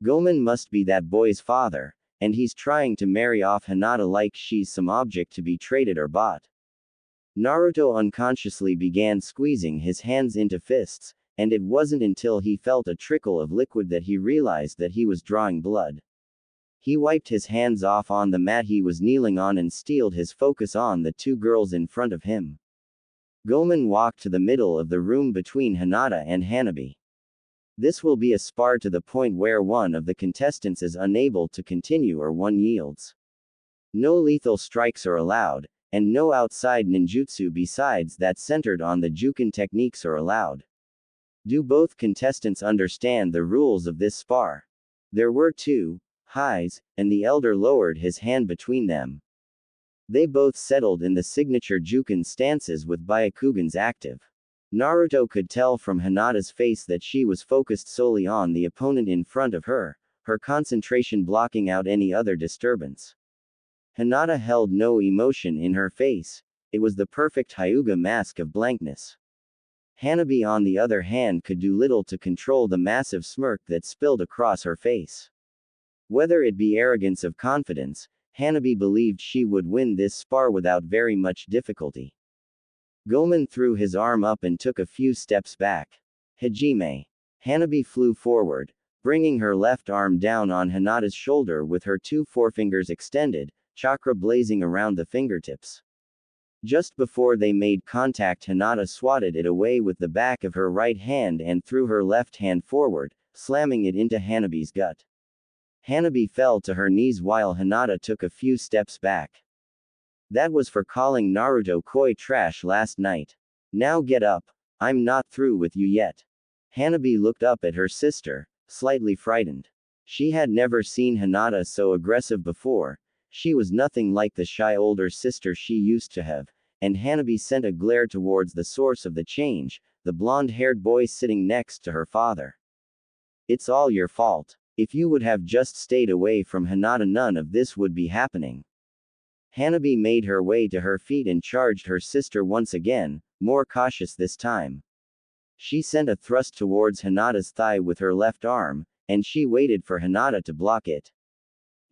[SPEAKER 1] Gomen must be that boy's father, and he's trying to marry off Hinata like she's some object to be traded or bought. Naruto unconsciously began squeezing his hands into fists, and it wasn't until he felt a trickle of liquid that he realized that he was drawing blood. He wiped his hands off on the mat he was kneeling on and steeled his focus on the two girls in front of him. Gomen walked to the middle of the room between Hinata and Hanabi. This will be a spar to the point where one of the contestants is unable to continue or one yields. No lethal strikes are allowed, and no outside ninjutsu besides that centered on the Juken techniques are allowed. Do both contestants understand the rules of this spar? There were two highs, and the elder lowered his hand between them. They both settled in the signature Juken stances with Byakugans active. Naruto could tell from Hinata's face that she was focused solely on the opponent in front of her, her concentration blocking out any other disturbance. Hinata held no emotion in her face. It was the perfect Hyuga mask of blankness. Hanabi, on the other hand, could do little to control the massive smirk that spilled across her face. Whether it be arrogance of confidence, Hanabi believed she would win this spar without very much difficulty. Gomen threw his arm up and took a few steps back. Hajime. Hanabi flew forward, bringing her left arm down on Hinata's shoulder with her two forefingers extended, chakra blazing around the fingertips. Just before they made contact, Hinata swatted it away with the back of her right hand and threw her left hand forward, slamming it into Hanabi's gut. Hanabi fell to her knees while Hinata took a few steps back. That was for calling Naruto koi trash last night. Now get up. I'm not through with you yet. Hanabi looked up at her sister, slightly frightened. She had never seen Hinata so aggressive before. She was nothing like the shy older sister she used to have, and Hanabi sent a glare towards the source of the change, the blonde-haired boy sitting next to her father. It's all your fault. If you would have just stayed away from Hinata, none of this would be happening. Hanabi made her way to her feet and charged her sister once again, more cautious this time. She sent a thrust towards Hinata's thigh with her left arm, and she waited for Hinata to block it.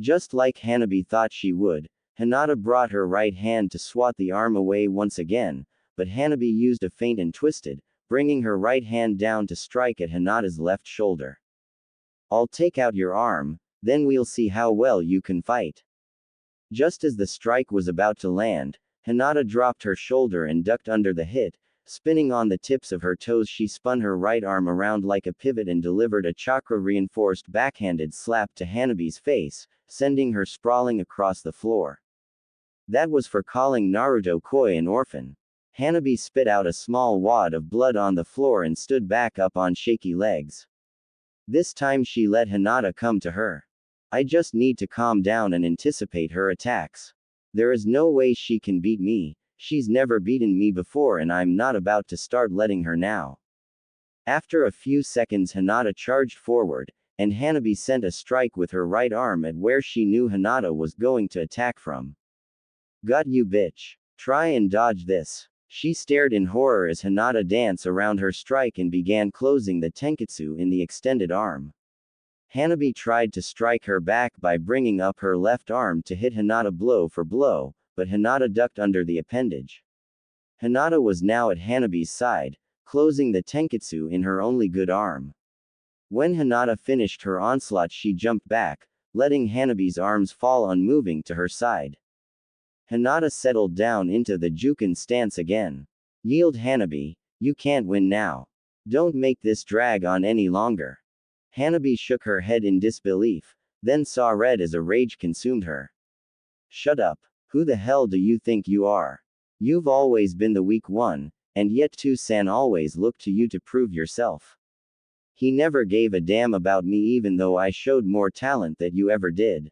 [SPEAKER 1] Just like Hanabi thought she would, Hinata brought her right hand to swat the arm away once again, but Hanabi used a feint and twisted, bringing her right hand down to strike at Hinata's left shoulder. I'll take out your arm, then we'll see how well you can fight. Just as the strike was about to land, Hinata dropped her shoulder and ducked under the hit. Spinning on the tips of her toes, she spun her right arm around like a pivot and delivered a chakra-reinforced backhanded slap to Hanabi's face, sending her sprawling across the floor. That was for calling Naruto Koi an orphan. Hanabi spit out a small wad of blood on the floor and stood back up on shaky legs. This time she let Hinata come to her. I just need to calm down and anticipate her attacks. There is no way she can beat me. She's never beaten me before and I'm not about to start letting her now. After a few seconds, Hinata charged forward, and Hanabi sent a strike with her right arm at where she knew Hinata was going to attack from. Got you, bitch. Try and dodge this. She stared in horror as Hinata danced around her strike and began closing the tenketsu in the extended arm. Hanabi tried to strike her back by bringing up her left arm to hit Hinata blow for blow, but Hinata ducked under the appendage. Hinata was now at Hanabi's side, closing the tenketsu in her only good arm. When Hinata finished her onslaught, she jumped back, letting Hanabi's arms fall unmoving to her side. Hinata settled down into the Juken stance again. Yield, Hanabi, you can't win now. Don't make this drag on any longer. Hanabi shook her head in disbelief, then saw red as a rage consumed her. Shut up. Who the hell do you think you are? You've always been the weak one, and yet Tu-san always looked to you to prove yourself. He never gave a damn about me even though I showed more talent than you ever did.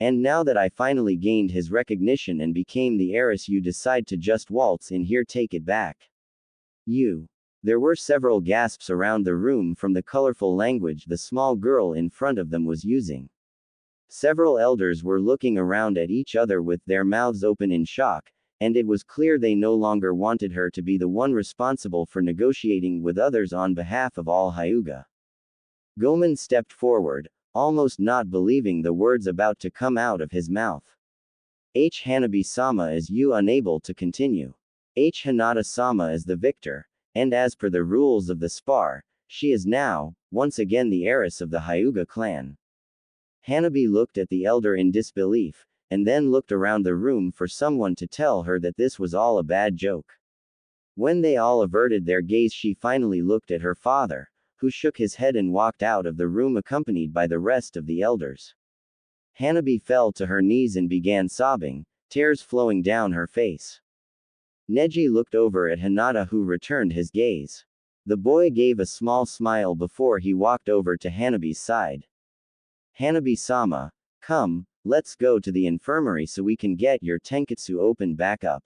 [SPEAKER 1] And now that I finally gained his recognition and became the heiress, you decide to just waltz in here. Take it back. You. There were several gasps around the room from the colorful language the small girl in front of them was using. Several elders were looking around at each other with their mouths open in shock, and it was clear they no longer wanted her to be the one responsible for negotiating with others on behalf of all Hyuga. Gomen stepped forward, almost not believing the words about to come out of his mouth. Hanabi-sama, is you unable to continue? Hinata-sama is the victor, and as per the rules of the spar, she is now, once again, the heiress of the Hyuga clan. Hanabi looked at the elder in disbelief, and then looked around the room for someone to tell her that this was all a bad joke. When they all averted their gaze, she finally looked at her father, who shook his head and walked out of the room accompanied by the rest of the elders. Hanabi fell to her knees and began sobbing, tears flowing down her face. Neji looked over at Hinata, who returned his gaze. The boy gave a small smile before he walked over to Hanabi's side. Hanabi-sama, come, let's go to the infirmary so we can get your tenketsu opened back up.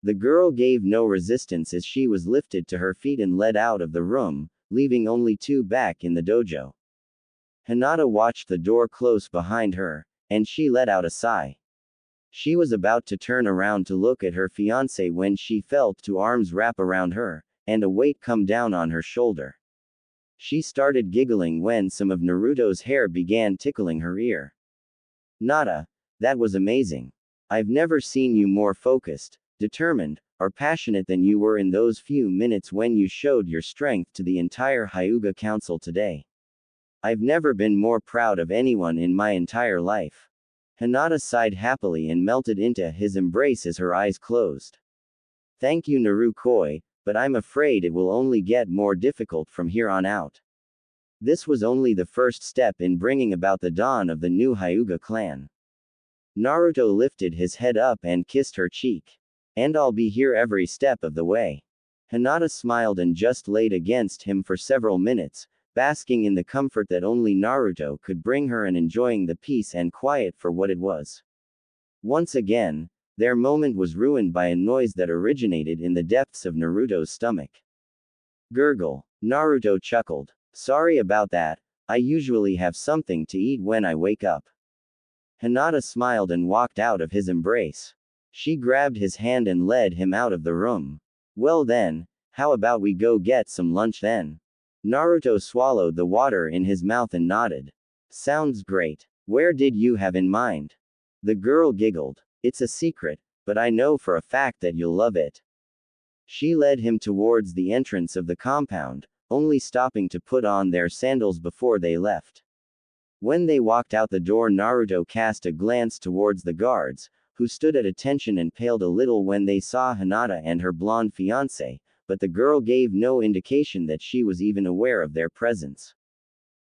[SPEAKER 1] The girl gave no resistance as she was lifted to her feet and led out of the room, leaving only two back in the dojo. Hinata watched the door close behind her, and she let out a sigh. She was about to turn around to look at her fiancé when she felt two arms wrap around her, and a weight come down on her shoulder. She started giggling when some of Naruto's hair began tickling her ear. Nata, that was amazing. I've never seen you more focused, determined, or passionate than you were in those few minutes when you showed your strength to the entire Hyuga Council today. I've never been more proud of anyone in my entire life. Hinata sighed happily and melted into his embrace as her eyes closed. Thank you, Naruto, but I'm afraid it will only get more difficult from here on out. This was only the first step in bringing about the dawn of the new Hyuga clan. Naruto lifted his head up and kissed her cheek. And I'll be here every step of the way. Hinata smiled and just laid against him for several minutes, basking in the comfort that only Naruto could bring her and enjoying the peace and quiet for what it was. Once again, their moment was ruined by a noise that originated in the depths of Naruto's stomach. Gurgle. Naruto chuckled. Sorry about that, I usually have something to eat when I wake up. Hinata smiled and walked out of his embrace. She grabbed his hand and led him out of the room. Well then, How about we go get some lunch then? Naruto swallowed the water in his mouth and nodded. Sounds great. Where did you have in mind? The girl giggled. It's a secret, but I know for a fact that you'll love it. She led him towards the entrance of the compound, only stopping to put on their sandals before they left. When they walked out the door, Naruto cast a glance towards the guards, who stood at attention and paled a little when they saw Hinata and her blonde fiancé, but the girl gave no indication that she was even aware of their presence.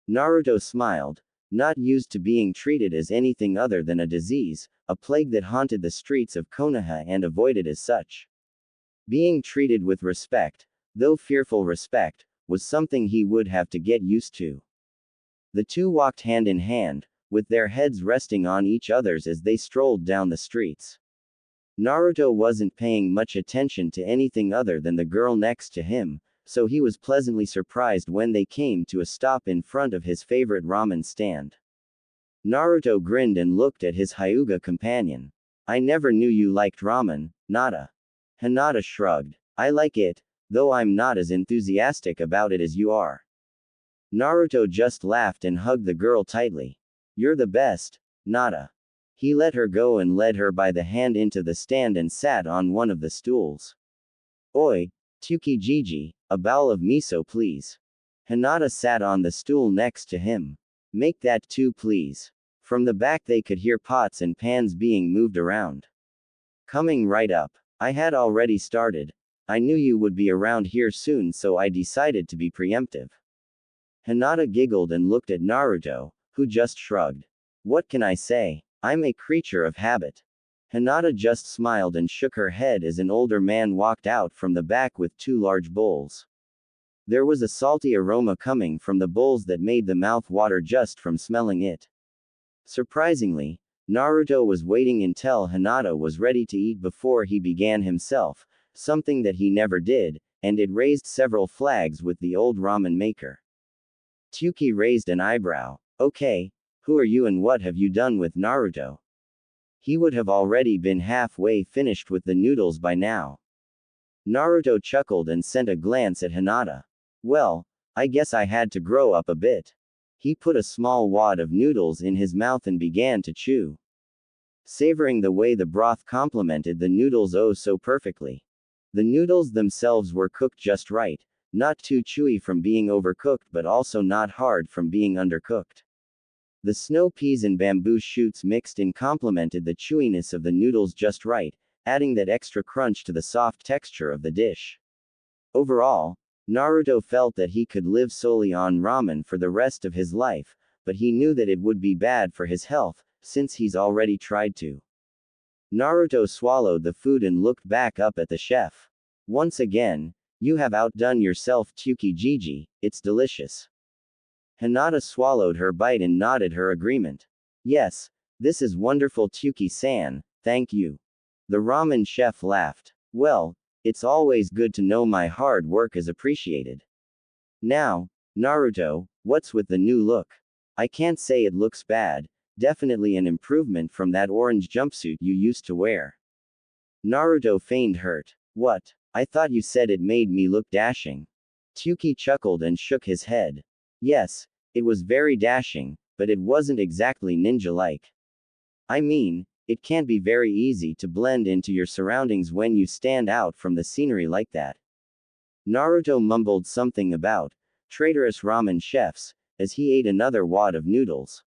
[SPEAKER 1] Naruto smiled, not used to being treated as anything other than a disease, a plague that haunted the streets of Konoha and avoided as such. Being treated with respect, though fearful respect, was something he would have to get used to. The two walked hand in hand, with their heads resting on each other's as they strolled down the streets. Naruto wasn't paying much attention to anything other than the girl next to him, so he was pleasantly surprised when they came to a stop in front of his favorite ramen stand. Naruto grinned and looked at his Hyuga companion. I never knew you liked ramen, Nata. Hinata shrugged. I like it, though I'm not as enthusiastic about it as you are. Naruto just laughed and hugged the girl tightly. You're the best, Nata. He let her go and led her by the hand into the stand and sat on one of the stools. Oi, Tsukijiji, a bowl of miso please. Hinata sat on the stool next to him. Make that two please. From the back they could hear pots and pans being moved around. Coming right up. I had already started. I knew you would be around here soon, so I decided to be preemptive. Hinata giggled and looked at Naruto, who just shrugged. What can I say? I'm a creature of habit. Hinata just smiled and shook her head as an older man walked out from the back with two large bowls. There was a salty aroma coming from the bowls that made the mouth water just from smelling it. Surprisingly, Naruto was waiting until Hinata was ready to eat before he began himself, something that he never did, and it raised several flags with the old ramen maker. Tsuki raised an eyebrow. Okay, who are you and what have you done with Naruto? He would have already been halfway finished with the noodles by now. Naruto chuckled and sent a glance at Hinata. Well, I guess I had to grow up a bit. He put a small wad of noodles in his mouth and began to chew. Savoring the way the broth complemented the noodles oh so perfectly. The noodles themselves were cooked just right, not too chewy from being overcooked but also not hard from being undercooked. The snow peas and bamboo shoots mixed in complemented the chewiness of the noodles just right, adding that extra crunch to the soft texture of the dish. Overall, Naruto felt that he could live solely on ramen for the rest of his life, but he knew that it would be bad for his health, since he's already tried to. Naruto swallowed the food and looked back up at the chef. Once again, you have outdone yourself Tsukijiji, it's delicious. Hinata swallowed her bite and nodded her agreement. Yes, this is wonderful Tsuki-san, thank you. The ramen chef laughed. Well, it's always good to know my hard work is appreciated. Now, Naruto, what's with the new look? I can't say it looks bad, definitely an improvement from that orange jumpsuit you used to wear. Naruto feigned hurt. What? I thought you said it made me look dashing. Tsuki chuckled and shook his head. Yes, it was very dashing, but it wasn't exactly ninja-like. I mean, it can't be very easy to blend into your surroundings when you stand out from the scenery like that. Naruto mumbled something about traitorous ramen chefs, as he ate another wad of noodles.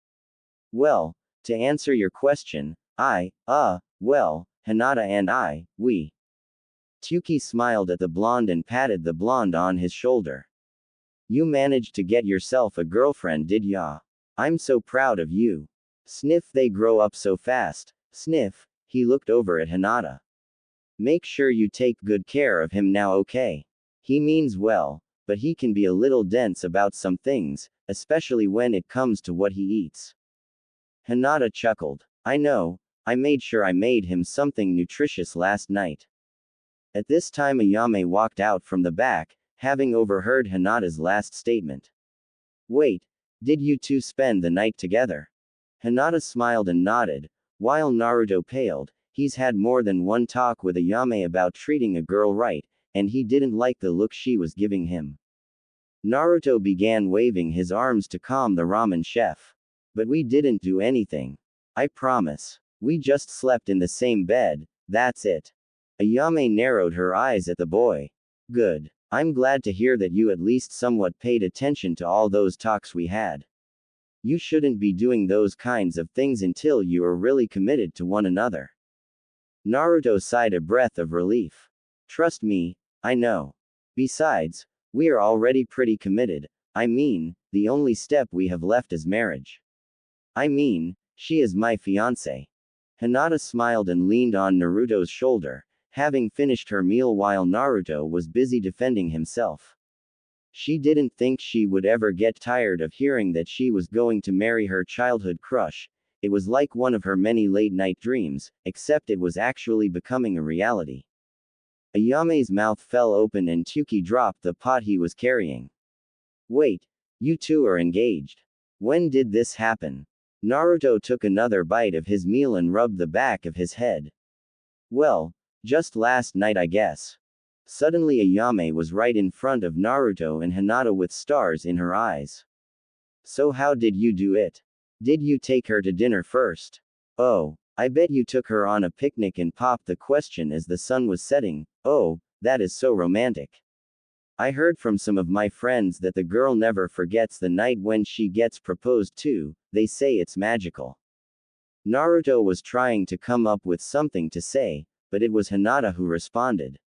[SPEAKER 1] Well, to answer your question, well, Hinata and we. Tsuki smiled at the blonde and patted the blonde on his shoulder. You managed to get yourself a girlfriend, did ya? I'm so proud of you. Sniff, they grow up so fast. Sniff, he looked over at Hinata. Make sure you take good care of him now, okay? He means well, but he can be a little dense about some things, especially when it comes to what he eats. Hinata chuckled. I know, I made sure I made him something nutritious last night. At this time Ayame walked out from the back, having overheard Hinata's last statement. Wait, did you two spend the night together? Hinata smiled and nodded, while Naruto paled. He's had more than one talk with Ayame about treating a girl right, and he didn't like the look she was giving him. Naruto began waving his arms to calm the ramen chef. But we didn't do anything. I promise. We just slept in the same bed, that's it. Ayame narrowed her eyes at the boy. Good. I'm glad to hear that you at least somewhat paid attention to all those talks we had. You shouldn't be doing those kinds of things until you are really committed to one another. Naruto sighed a breath of relief. Trust me, I know. Besides, we are already pretty committed. I mean, the only step we have left is marriage. I mean, she is my fiancé. Hinata smiled and leaned on Naruto's shoulder, having finished her meal while Naruto was busy defending himself. She didn't think she would ever get tired of hearing that she was going to marry her childhood crush. It was like one of her many late-night dreams, except it was actually becoming a reality. Ayame's mouth fell open and Tsuki dropped the pot he was carrying. Wait, you two are engaged. When did this happen? Naruto took another bite of his meal and rubbed the back of his head. Well, just last night I guess. Suddenly Ayame was right in front of Naruto and Hinata with stars in her eyes. So how did you do it? Did you take her to dinner first? Oh, I bet you took her on a picnic and popped the question as the sun was setting. Oh, that is so romantic. I heard from some of my friends that the girl never forgets the night when she gets proposed to, they say it's magical. Naruto was trying to come up with something to say, but it was Hinata who responded.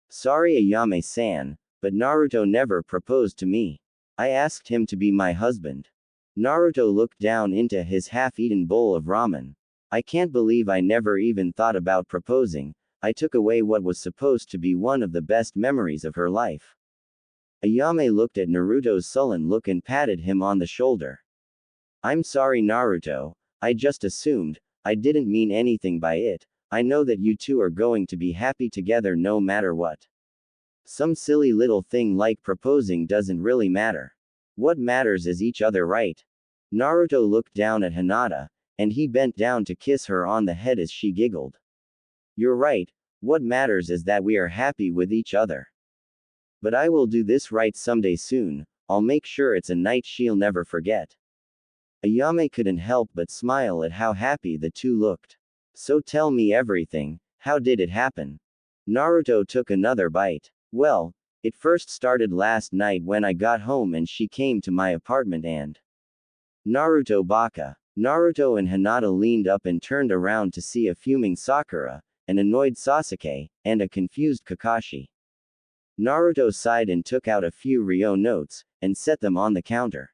[SPEAKER 1] Sorry Ayame-san, but Naruto never proposed to me. I asked him to be my husband. Naruto looked down into his half-eaten bowl of ramen. I can't believe I never even thought about proposing. I took away what was supposed to be one of the best memories of her life. Ayame looked at Naruto's sullen look and patted him on the shoulder. I'm sorry Naruto, I just assumed, I didn't mean anything by it. I know that you two are going to be happy together no matter what. Some silly little thing like proposing doesn't really matter. What matters is each other, right? Naruto looked down at Hinata, and he bent down to kiss her on the head as she giggled. You're right, what matters is that we are happy with each other. But I will do this right someday soon, I'll make sure it's a night she'll never forget. Ayame couldn't help but smile at how happy the two looked. So tell me everything, how did it happen? Naruto took another bite. Well, it first started last night when I got home and she came to my apartment and... Naruto baka. Naruto and Hinata leaned up and turned around to see a fuming Sakura, an annoyed Sasuke, and a confused Kakashi. Naruto sighed and took out a few Ryo notes, and set them on the counter.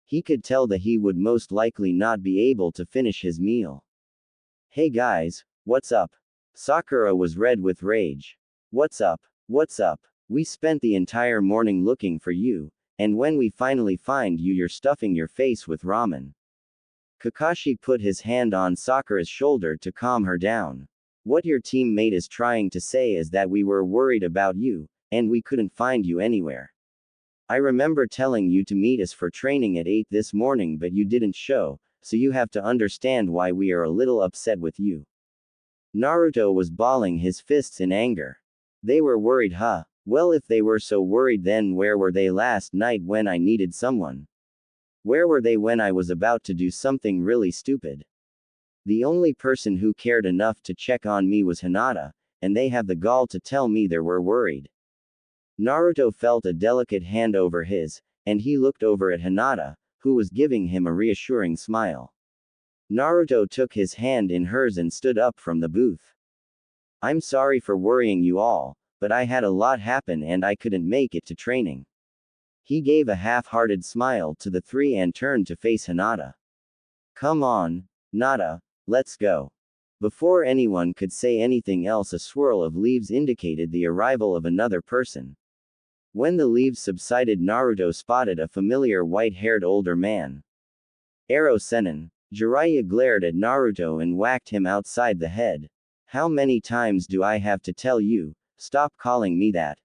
[SPEAKER 1] He could tell that he would most likely not be able to finish his meal. Hey guys, what's up? Sakura was red with rage. What's up? What's up? We spent the entire morning looking for you, and when we finally find you you're stuffing your face with ramen. Kakashi put his hand on Sakura's shoulder to calm her down. What your teammate is trying to say is that we were worried about you, and we couldn't find you anywhere. I remember telling you to meet us for training at 8 this morning but you didn't show, so you have to understand why we are a little upset with you. Naruto was balling his fists in anger. They were worried, huh? Well, if they were so worried, then where were they last night when I needed someone? Where were they when I was about to do something really stupid? The only person who cared enough to check on me was Hinata, and they have the gall to tell me they were worried. Naruto felt a delicate hand over his, and he looked over at Hinata, who was giving him a reassuring smile. Naruto took his hand in hers and stood up from the booth. I'm sorry for worrying you all, but I had a lot happen and I couldn't make it to training. He gave a half-hearted smile to the three and turned to face Hinata. Come on, Nata, let's go. Before anyone could say anything else, a swirl of leaves indicated the arrival of another person. When the leaves subsided, Naruto spotted a familiar white-haired older man. Ero Sennin. Jiraiya glared at Naruto and whacked him outside the head. How many times do I have to tell you, stop calling me that?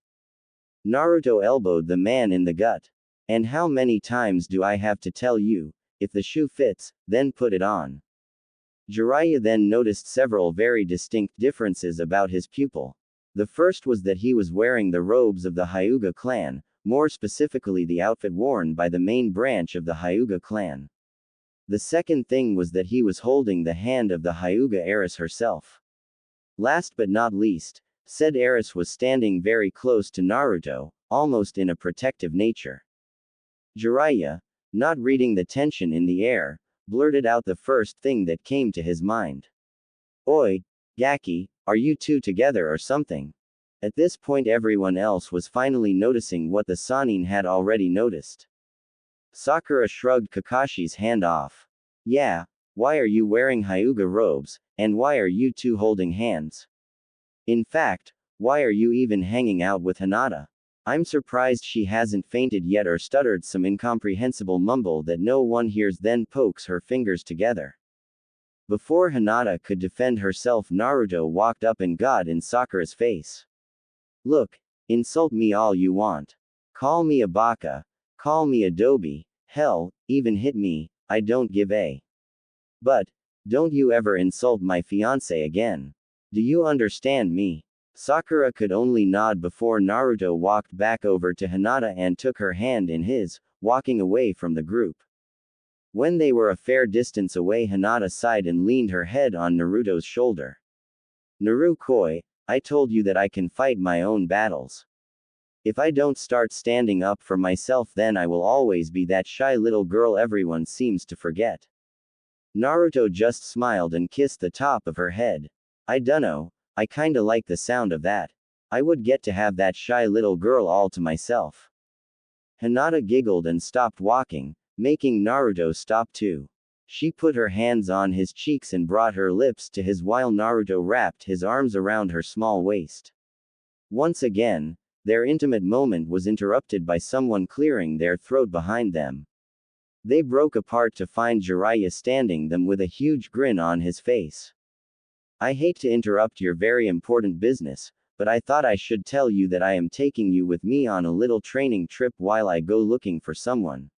[SPEAKER 1] Naruto elbowed the man in the gut. And how many times do I have to tell you, if the shoe fits, then put it on? Jiraiya then noticed several very distinct differences about his pupil. The first was that he was wearing the robes of the Hyuga clan, more specifically the outfit worn by the main branch of the Hyuga clan. The second thing was that he was holding the hand of the Hyuga heiress herself. Last but not least, said heiress was standing very close to Naruto, almost in a protective nature. Jiraiya, not reading the tension in the air, blurted out the first thing that came to his mind. Oi, Gaki, are you two together or something? At this point everyone else was finally noticing what the Sannin had already noticed. Sakura shrugged Kakashi's hand off. Yeah, why are you wearing Hyuga robes, and why are you two holding hands? In fact, why are you even hanging out with Hinata? I'm surprised she hasn't fainted yet or stuttered some incomprehensible mumble that no one hears, then pokes her fingers together. Before Hinata could defend herself, Naruto walked up and got in Sakura's face. Look, insult me all you want. Call me a baka, call me a dobi, hell, even hit me, I don't give a. But, don't you ever insult my fiancé again. Do you understand me? Sakura could only nod before Naruto walked back over to Hinata and took her hand in his, walking away from the group. When they were a fair distance away, Hinata sighed and leaned her head on Naruto's shoulder. Naru-koi, I told you that I can fight my own battles. If I don't start standing up for myself, then I will always be that shy little girl everyone seems to forget. Naruto just smiled and kissed the top of her head. I dunno, I kinda like the sound of that. I would get to have that shy little girl all to myself. Hinata giggled and stopped walking, making Naruto stop too. She put her hands on his cheeks and brought her lips to his while Naruto wrapped his arms around her small waist. Once again, their intimate moment was interrupted by someone clearing their throat behind them. They broke apart to find Jiraiya standing them with a huge grin on his face. I hate to interrupt your very important business, but I thought I should tell you that I am taking you with me on a little training trip while I go looking for someone.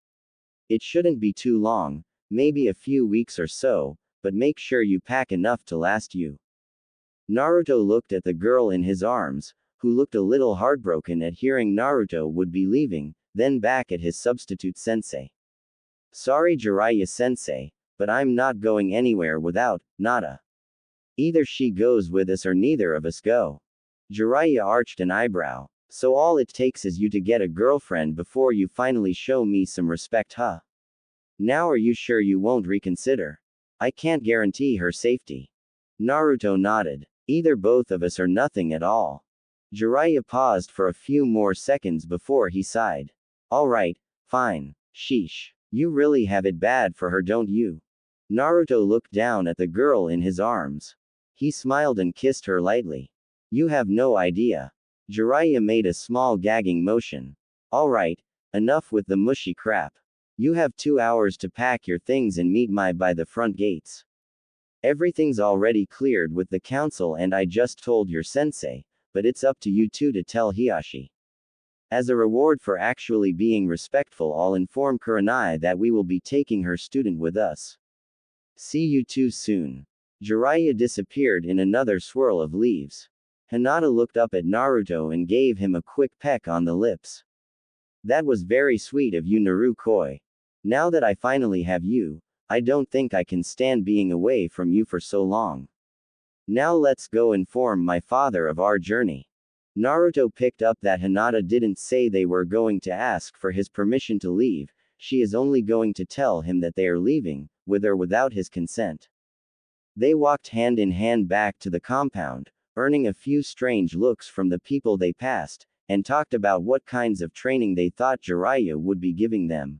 [SPEAKER 1] It shouldn't be too long, maybe a few weeks or so, but make sure you pack enough to last you. Naruto looked at the girl in his arms, who looked a little heartbroken at hearing Naruto would be leaving, then back at his substitute sensei. Sorry Jiraiya sensei, but I'm not going anywhere without Nada. Either she goes with us or neither of us go. Jiraiya arched an eyebrow. So all it takes is you to get a girlfriend before you finally show me some respect, huh? Now are you sure you won't reconsider? I can't guarantee her safety. Naruto nodded. Either both of us or nothing at all. Jiraiya paused for a few more seconds before he sighed. Alright, fine. Sheesh. You really have it bad for her, don't you? Naruto looked down at the girl in his arms. He smiled and kissed her lightly. You have no idea. Jiraiya made a small gagging motion. Alright, enough with the mushy crap. You have 2 hours to pack your things and meet me by the front gates. Everything's already cleared with the council and I just told your sensei, but it's up to you two to tell Hiashi. As a reward for actually being respectful, I'll inform Kurenai that we will be taking her student with us. See you two soon. Jiraiya disappeared in another swirl of leaves. Hinata looked up at Naruto and gave him a quick peck on the lips. That was very sweet of you, Naru-koi. Now that I finally have you, I don't think I can stand being away from you for so long. Now let's go inform my father of our journey. Naruto picked up that Hinata didn't say they were going to ask for his permission to leave, she is only going to tell him that they are leaving, with or without his consent. They walked hand in hand back to the compound, earning a few strange looks from the people they passed, and talked about what kinds of training they thought Jiraiya would be giving them.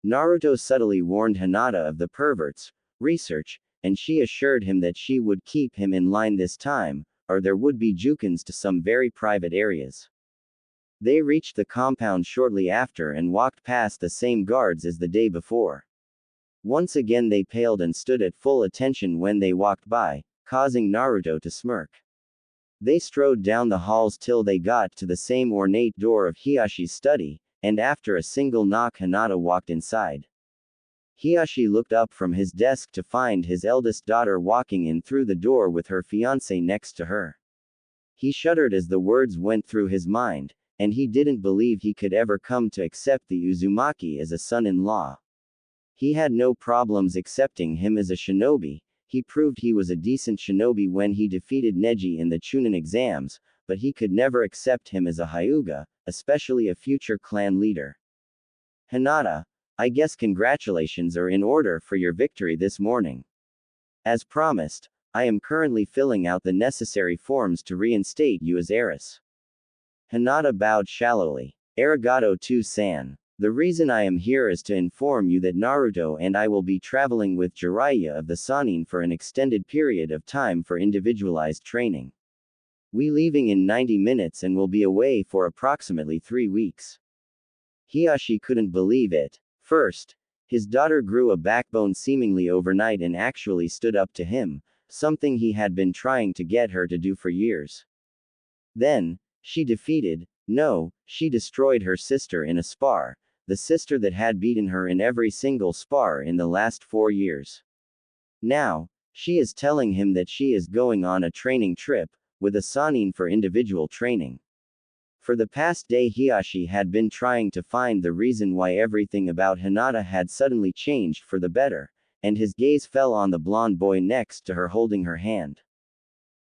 [SPEAKER 1] Naruto subtly warned Hinata of the perverts' research, and she assured him that she would keep him in line this time, or there would be jukins to some very private areas. They reached the compound shortly after and walked past the same guards as the day before. Once again they paled and stood at full attention when they walked by, causing Naruto to smirk. They strode down the halls till they got to the same ornate door of Hiyashi's study, and after a single knock Hinata walked inside. Hiashi looked up from his desk to find his eldest daughter walking in through the door with her fiancé next to her. He shuddered as the words went through his mind, and he didn't believe he could ever come to accept the Uzumaki as a son-in-law. He had no problems accepting him as a shinobi. He proved he was a decent shinobi when he defeated Neji in the Chunin exams, but he could never accept him as a Hyuga, especially a future clan leader. Hinata, I guess congratulations are in order for your victory this morning. As promised, I am currently filling out the necessary forms to reinstate you as heiress. Hinata bowed shallowly. Arigato to san. The reason I am here is to inform you that Naruto and I will be traveling with Jiraiya of the Sannin for an extended period of time for individualized training. We leaving in 90 minutes and will be away for approximately 3 weeks. Hiashi couldn't believe it. First, his daughter grew a backbone seemingly overnight and actually stood up to him, something he had been trying to get her to do for years. Then, she destroyed her sister in a spar, the sister that had beaten her in every single spar in the last 4 years. Now, she is telling him that she is going on a training trip, with a Sannin for individual training. For the past day Hiashi had been trying to find the reason why everything about Hinata had suddenly changed for the better, and his gaze fell on the blonde boy next to her holding her hand.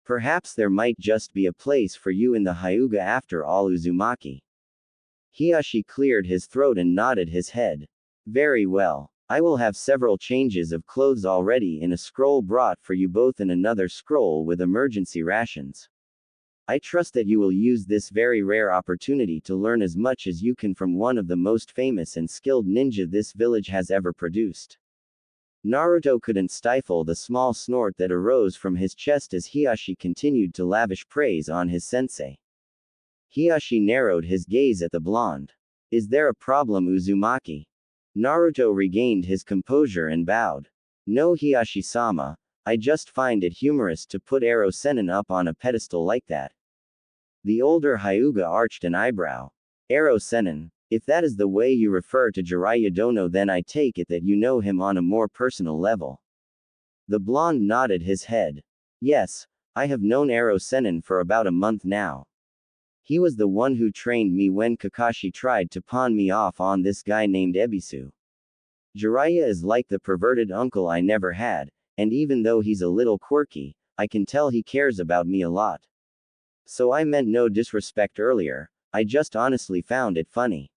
[SPEAKER 1] Perhaps there might just be a place for you in the Hyuga after all Uzumaki. Hiashi cleared his throat and nodded his head. Very well. I will have several changes of clothes already in a scroll brought for you both and another scroll with emergency rations. I trust that you will use this very rare opportunity to learn as much as you can from one of the most famous and skilled ninja this village has ever produced. Naruto couldn't stifle the small snort that arose from his chest as Hiashi continued to lavish praise on his sensei. Hiashi narrowed his gaze at the blonde. Is there a problem, Uzumaki? Naruto regained his composure and bowed. No, Hiashi-sama, I just find it humorous to put Ero Sennin up on a pedestal like that. The older Hyuga arched an eyebrow. Ero Sennin, if that is the way you refer to Jiraiya Dono, then I take it that you know him on a more personal level. The blonde nodded his head. Yes, I have known Ero Sennin for about a month now. He was the one who trained me when Kakashi tried to pawn me off on this guy named Ebisu. Jiraiya is like the perverted uncle I never had, and even though he's a little quirky, I can tell he cares about me a lot. So I meant no disrespect earlier, I just honestly found it funny.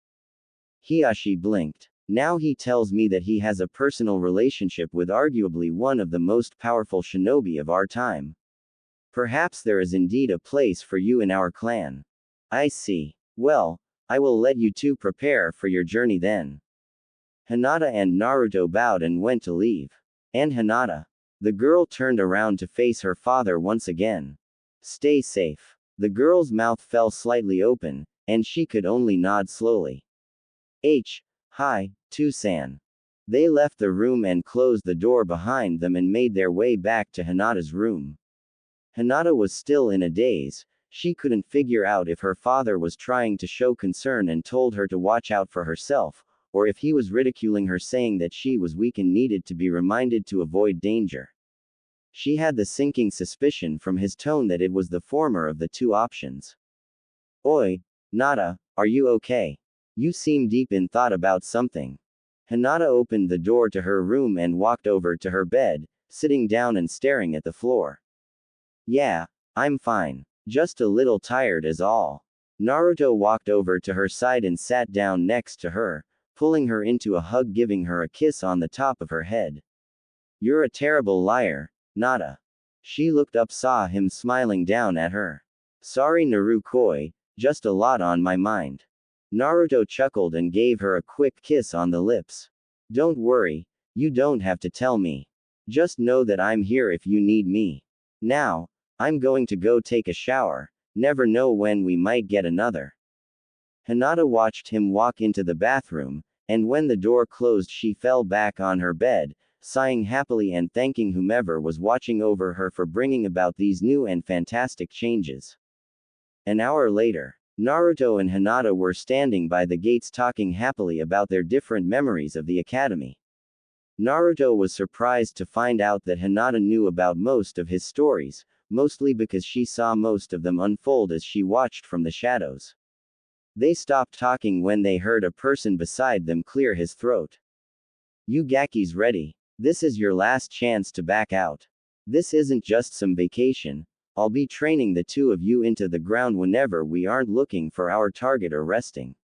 [SPEAKER 1] Hiashi blinked. Now he tells me that he has a personal relationship with arguably one of the most powerful shinobi of our time. Perhaps there is indeed a place for you in our clan. I see. Well, I will let you two prepare for your journey then. Hinata and Naruto bowed and went to leave. And Hinata. The girl turned around to face her father once again. Stay safe. The girl's mouth fell slightly open, and she could only nod slowly. Hi, to-san. They left the room and closed the door behind them and made their way back to Hinata's room. Hinata was still in a daze. She couldn't figure out if her father was trying to show concern and told her to watch out for herself, or if he was ridiculing her saying that she was weak and needed to be reminded to avoid danger. She had the sinking suspicion from his tone that it was the former of the two options. Oi, Nata, are you okay? You seem deep in thought about something. Hinata opened the door to her room and walked over to her bed, sitting down and staring at the floor. Yeah, I'm fine. Just a little tired is all. Naruto walked over to her side and sat down next to her, pulling her into a hug, giving her a kiss on the top of her head. You're a terrible liar, Nata. She looked up, saw him smiling down at her. Sorry Narukoi, just a lot on my mind. Naruto chuckled and gave her a quick kiss on the lips. Don't worry, you don't have to tell me. Just know that I'm here if you need me. Now, I'm going to go take a shower, never know when we might get another. Hinata watched him walk into the bathroom, and when the door closed she fell back on her bed, sighing happily and thanking whomever was watching over her for bringing about these new and fantastic changes. An hour later, Naruto and Hinata were standing by the gates talking happily about their different memories of the academy. Naruto was surprised to find out that Hinata knew about most of his stories, mostly because she saw most of them unfold as she watched from the shadows. They stopped talking when they heard a person beside them clear his throat. Yugaki's ready. This is your last chance to back out. This isn't just some vacation. I'll be training the two of you into the ground whenever we aren't looking for our target or resting.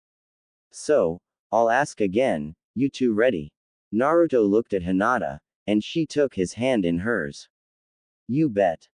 [SPEAKER 1] So, I'll ask again, you two ready? Naruto looked at Hinata, and she took his hand in hers. You bet.